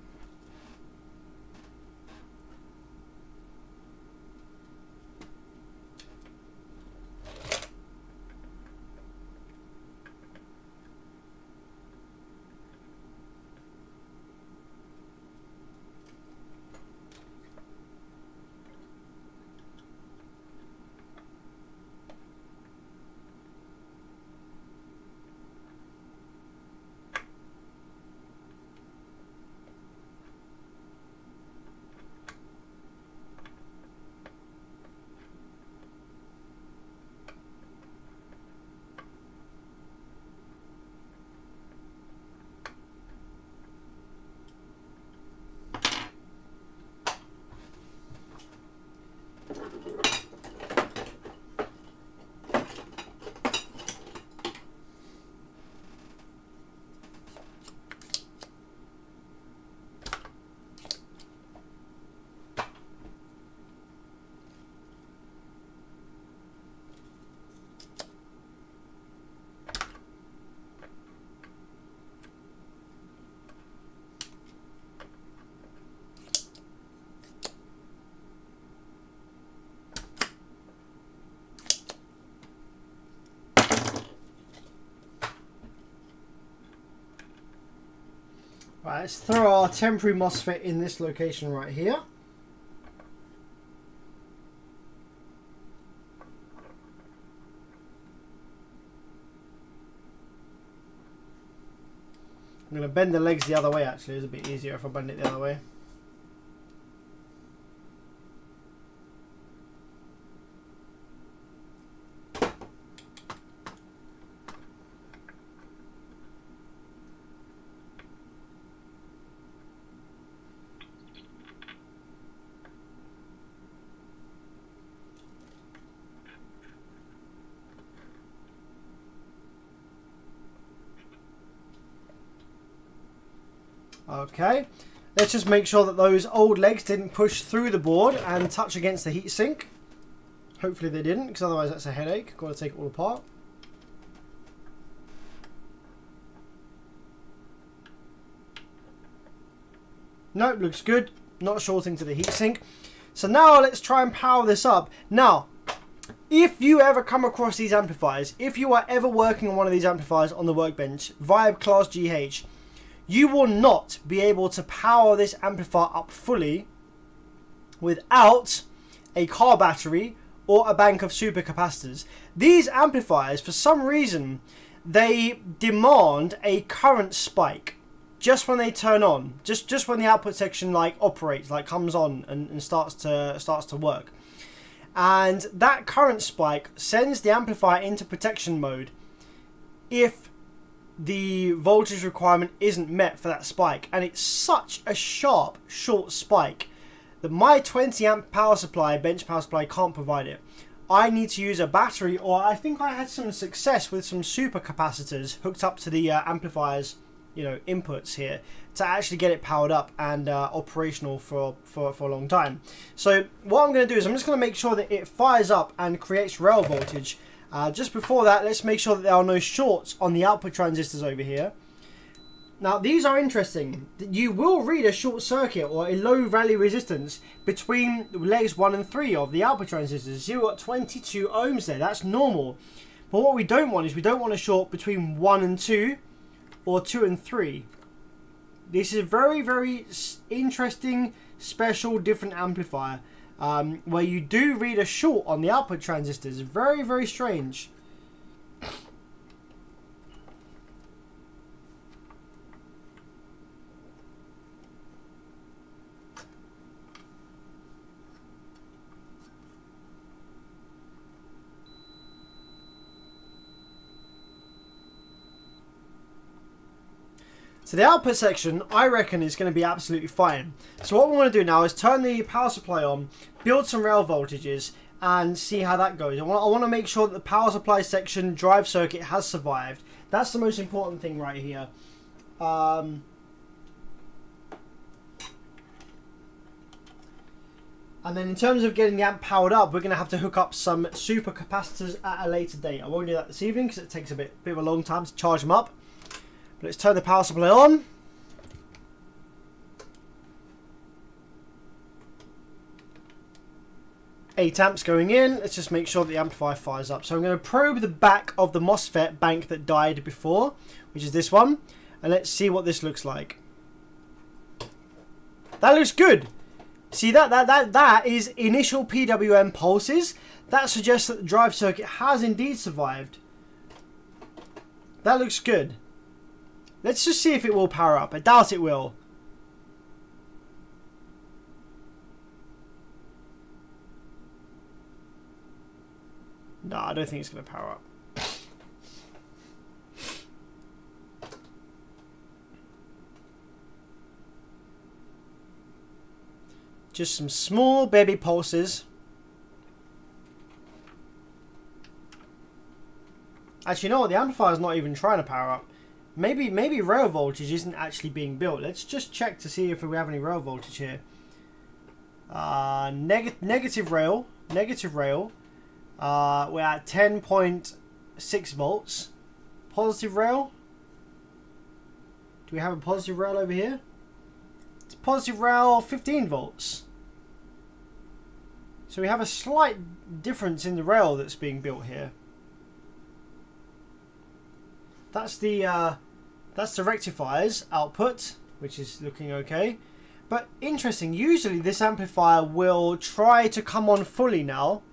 Right, let's throw our temporary MOSFET in this location right here. I'm going to bend the legs the other way actually. It's a bit easier if I bend it the other way. Okay, let's just make sure that those old legs didn't push through the board and touch against the heatsink. Hopefully they didn't, because otherwise that's a headache. Got to take it all apart. Nope, looks good. Not shorting to the heatsink. So now let's try and power this up. Now, if you ever come across these amplifiers, if you are ever working on one of these amplifiers on the workbench via Class GH, you will not be able to power this amplifier up fully without a car battery or a bank of supercapacitors. These amplifiers, for some reason, they demand a current spike just when they turn on, just when the output section like operates, like comes on and starts to work. And that current spike sends the amplifier into protection mode if the voltage requirement isn't met for that spike. And it's such a sharp, short spike that my 20 amp power supply, bench power supply, can't provide it. I need to use a battery, or I think I had some success with some super capacitors hooked up to the amplifier's, you know, inputs here to actually get it powered up and operational for a long time. So what I'm going to do is I'm just going to make sure that it fires up and creates rail voltage. Just before that, let's make sure that there are no shorts on the output transistors over here. Now these are interesting. You will read a short circuit or a low value resistance between legs 1 and 3 of the output transistors. So you've got 22 ohms there. That's normal. But what we don't want is we don't want a short between 1 and 2 or 2 and 3. This is a very, very interesting, special, different amplifier where you do read a short on the output transistors. Very, very strange. So the output section, I reckon, is going to be absolutely fine. So what we want to do now is turn the power supply on, build some rail voltages, and see how that goes. I want to make sure that the power supply section drive circuit has survived. That's the most important thing right here. And then in terms of getting the amp powered up, we're going to have to hook up some super capacitors at a later date. I won't do that this evening because it takes a bit of a long time to charge them up. Let's turn the power supply on. Eight amps going in. Let's just make sure that the amplifier fires up. So I'm going to probe the back of the MOSFET bank that died before, which is this one. And let's see what this looks like. That looks good. See, that is initial PWM pulses. That suggests that the drive circuit has indeed survived. That looks good. Let's just see if it will power up. I doubt it will. No, I don't think it's going to power up. Just some small baby pulses. Actually, you know what? The amplifier's not even trying to power up. Maybe rail voltage isn't actually being built. Let's just check to see if we have any rail voltage here. Negative rail. We're at 10.6 volts. Positive rail. Do we have a positive rail over here? It's positive rail 15 volts. So we have a slight difference in the rail that's being built here. That's the rectifier's output, which is looking okay. But interesting, usually this amplifier will try to come on fully now,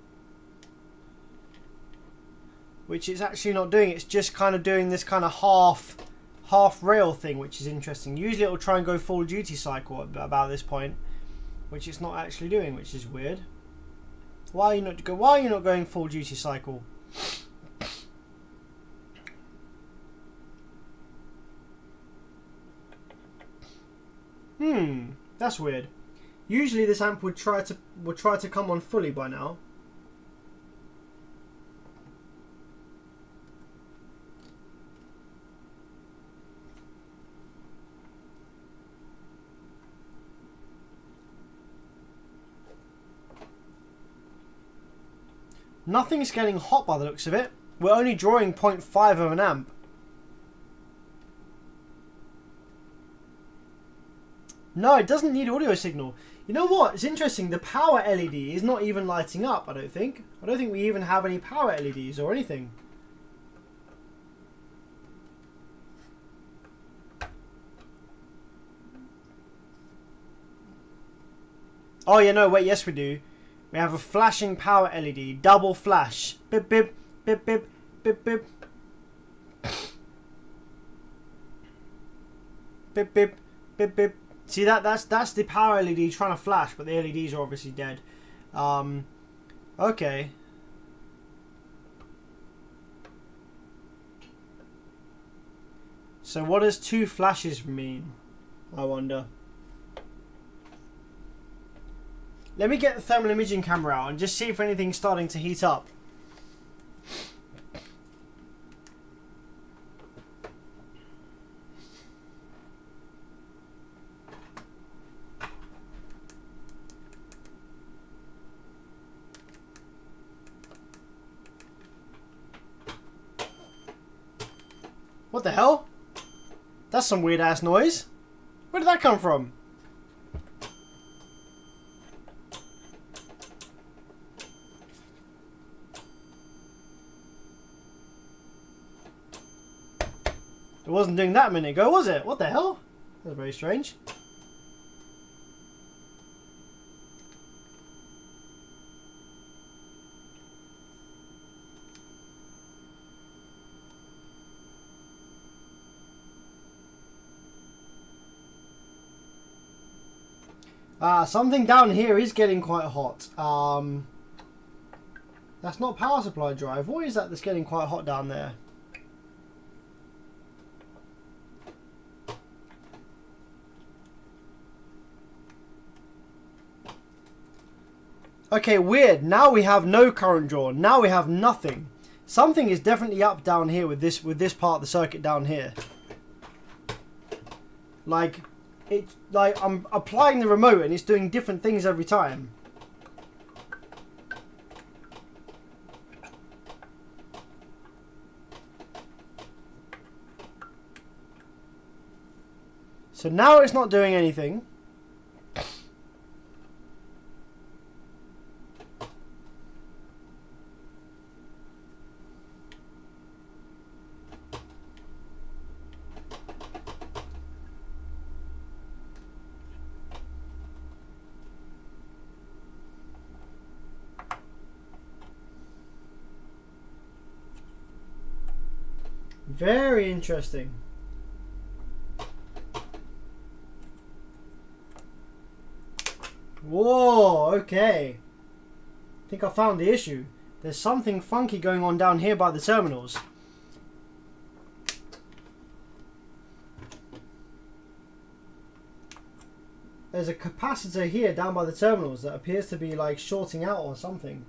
which it's actually not doing. It's just kind of doing this kind of half rail thing, which is interesting. Usually it will try and go full duty cycle at about this point, which it's not actually doing, which is weird. Why are you not going full duty cycle? That's weird. Usually this amp would try to come on fully by now. Nothing's getting hot by the looks of it. We're only drawing 0.5 of an amp. No, it doesn't need audio signal. You know what? It's interesting. The power LED is not even lighting up, I don't think. I don't think we even have any power LEDs or anything. Oh, yeah, no, wait, yes we do. We have a flashing power LED, double flash. Bip bip bip bip bip bip. Bip bip bip bip. See that's the power LED trying to flash, but the LEDs are obviously dead. Okay. So what does 2 flashes mean? I wonder. Let me get the thermal imaging camera out and just see if anything's starting to heat up. What the hell? That's some weird ass noise. Where did that come from? It wasn't doing that a minute ago, was it? What the hell? That's very strange. Something down here is getting quite hot. That's not power supply drive. What is that that's getting quite hot down there? Okay, weird. Now we have no current drawn. Now we have nothing. Something is definitely up down here with this part of the circuit down here. Like I'm applying the remote and it's doing different things every time. So now it's not doing anything. Very interesting. Whoa, okay. I think I found the issue. There's something funky going on down here by the terminals. There's a capacitor here down by the terminals that appears to be like shorting out or something.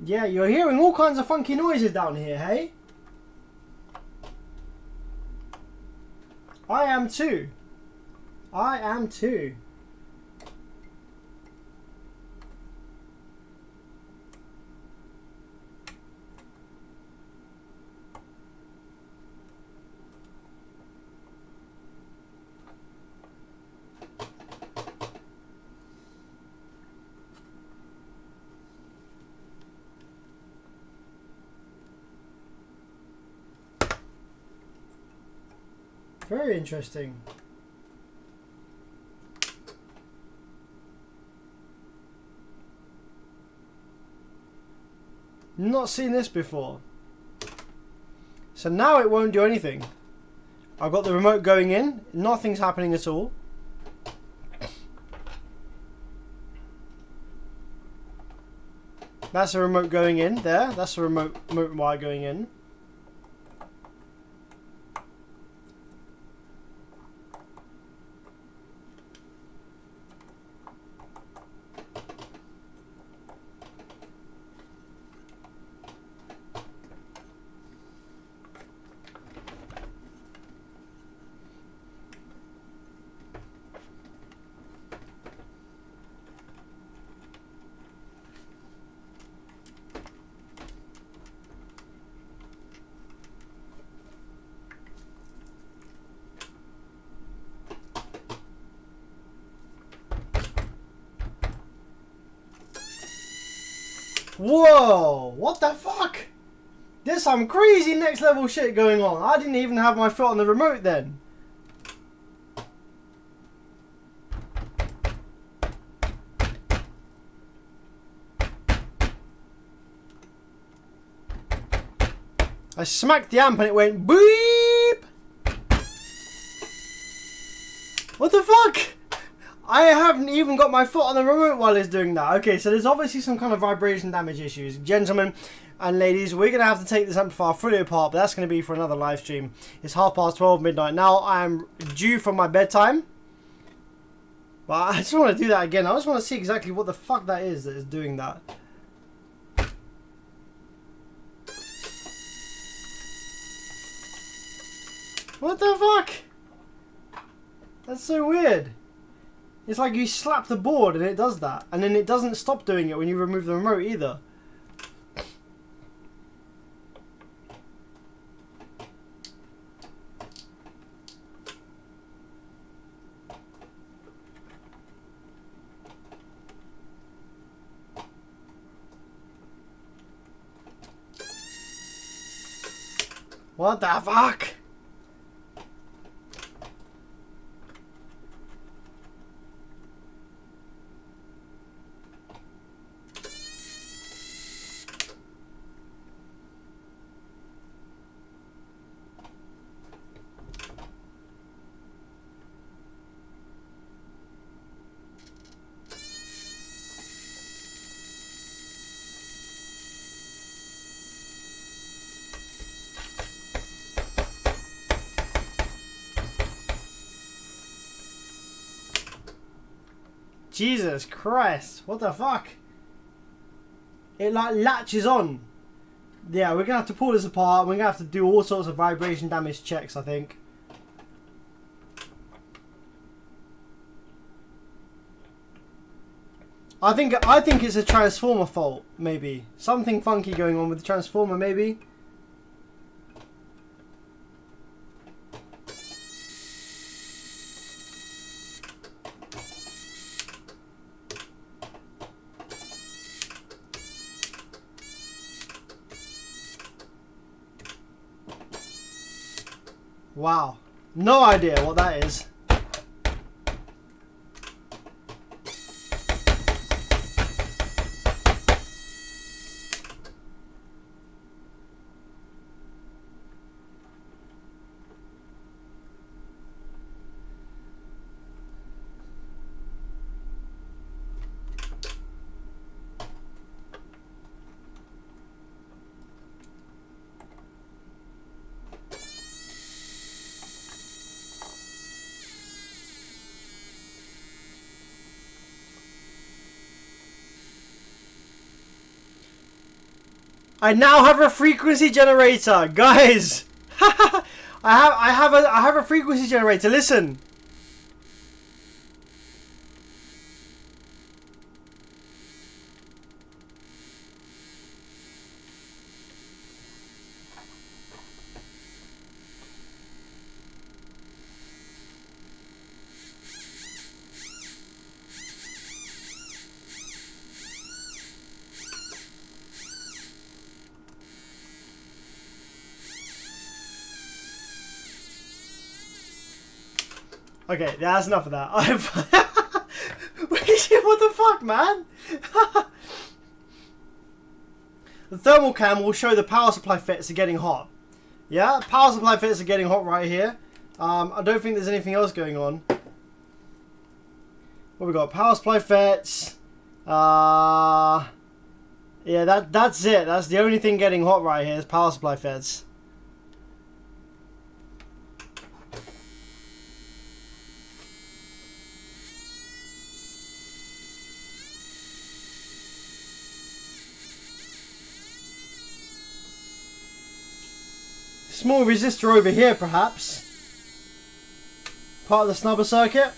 Yeah, you're hearing all kinds of funky noises down here, hey? I am too. I am too. Very interesting. Not seen this before. So now it won't do anything. I've got the remote going in. Nothing's happening at all. That's a remote going in there. That's a remote wire going in. Whoa! What the fuck? There's some crazy next level shit going on. I didn't even have my foot on the remote then. I smacked the amp and it went beep! What the fuck? I haven't even got my foot on the remote while it's doing that. Okay, so there's obviously some kind of vibration damage issues. Gentlemen and ladies, we're going to have to take this amplifier fully apart, but that's going to be for another live stream. It's 12:30 midnight now. I am due for my bedtime. But I just want to do that again. I just want to see exactly what the fuck that is doing that. What the fuck? That's so weird. It's like you slap the board and it does that. And then it doesn't stop doing it when you remove the remote either. What the fuck? Jesus Christ, what the fuck? It like latches on. Yeah, we're gonna have to pull this apart. We're gonna have to do all sorts of vibration damage checks, I think. I think it's a transformer fault, maybe. Something funky going on with the transformer, maybe. Wow. No idea what that is. I now have a frequency generator, guys. I have a frequency generator. Listen. Okay, that's enough of that. What the fuck, man? The thermal cam will show the power supply fits are getting hot. Yeah, power supply fits are getting hot right here. I don't think there's anything else going on. What we got? Power supply fits. Yeah, that's it. That's the only thing getting hot right here is power supply fits. Small resistor over here, perhaps. Part of the snubber circuit.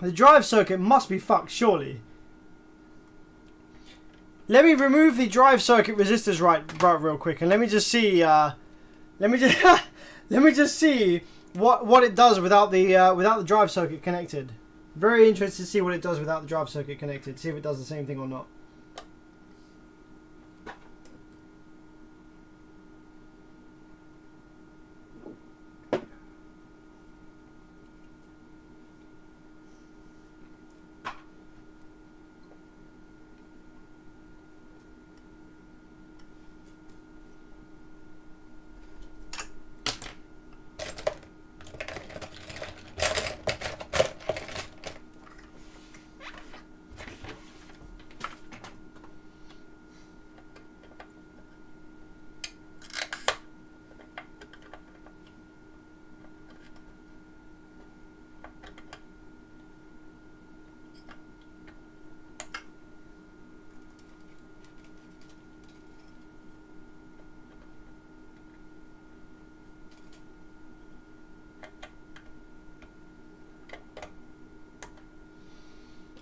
The drive circuit must be fucked, surely. Let me remove the drive circuit resistors right real quick, and let me just see. Let me just see what it does without the drive circuit connected. Very interested to see what it does without the drive circuit connected. See if it does the same thing or not.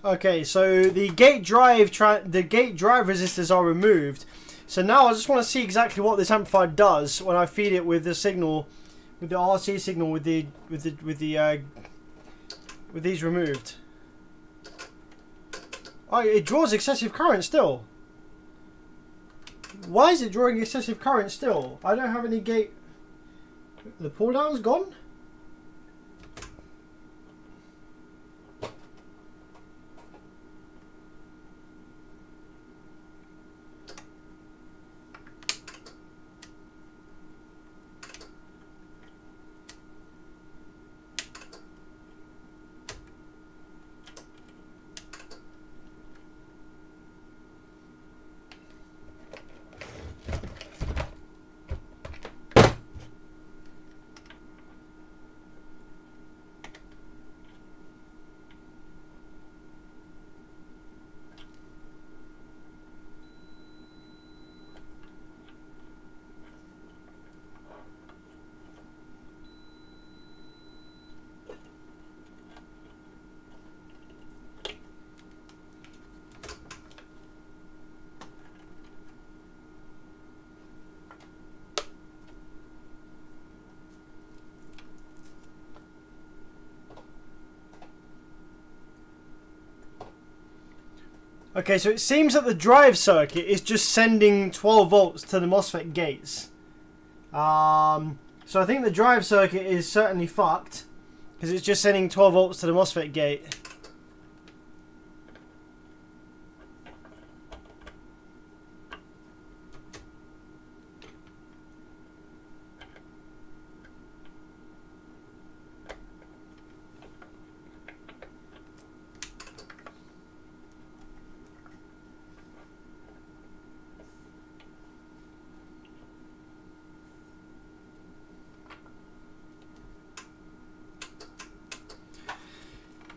Okay, so the gate drive resistors are removed. So now I just want to see exactly what this amplifier does when I feed it with the signal, with the RC signal, with these removed. Oh, it draws excessive current still. Why is it drawing excessive current still? I don't have any gate. The pull down's gone. Okay, so it seems that the drive circuit is just sending 12 volts to the MOSFET gates. So I think the drive circuit is certainly fucked, because it's just sending 12 volts to the MOSFET gate.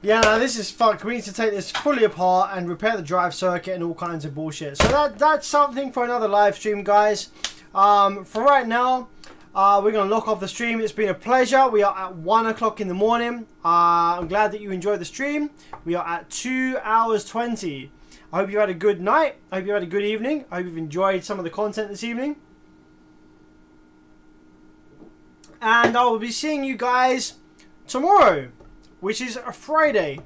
Yeah, no, this is fucked. We need to take this fully apart and repair the drive circuit and all kinds of bullshit. So that's something for another live stream, guys. For right now, we're going to lock off the stream. It's been a pleasure. We are at 1 o'clock in the morning. I'm glad that you enjoyed the stream. We are at 2 hours 20. I hope you had a good night. I hope you had a good evening. I hope you've enjoyed some of the content this evening. And I will be seeing you guys tomorrow, which is a Friday.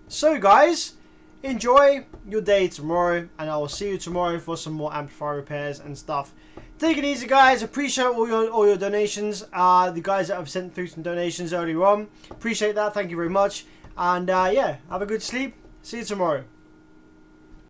So guys, enjoy your day tomorrow, and I will see you tomorrow for some more amplifier repairs and stuff. Take it easy, guys. Appreciate all your donations. The guys that have sent through some donations earlier on, appreciate that. Thank you very much. And yeah, have a good sleep. See you tomorrow.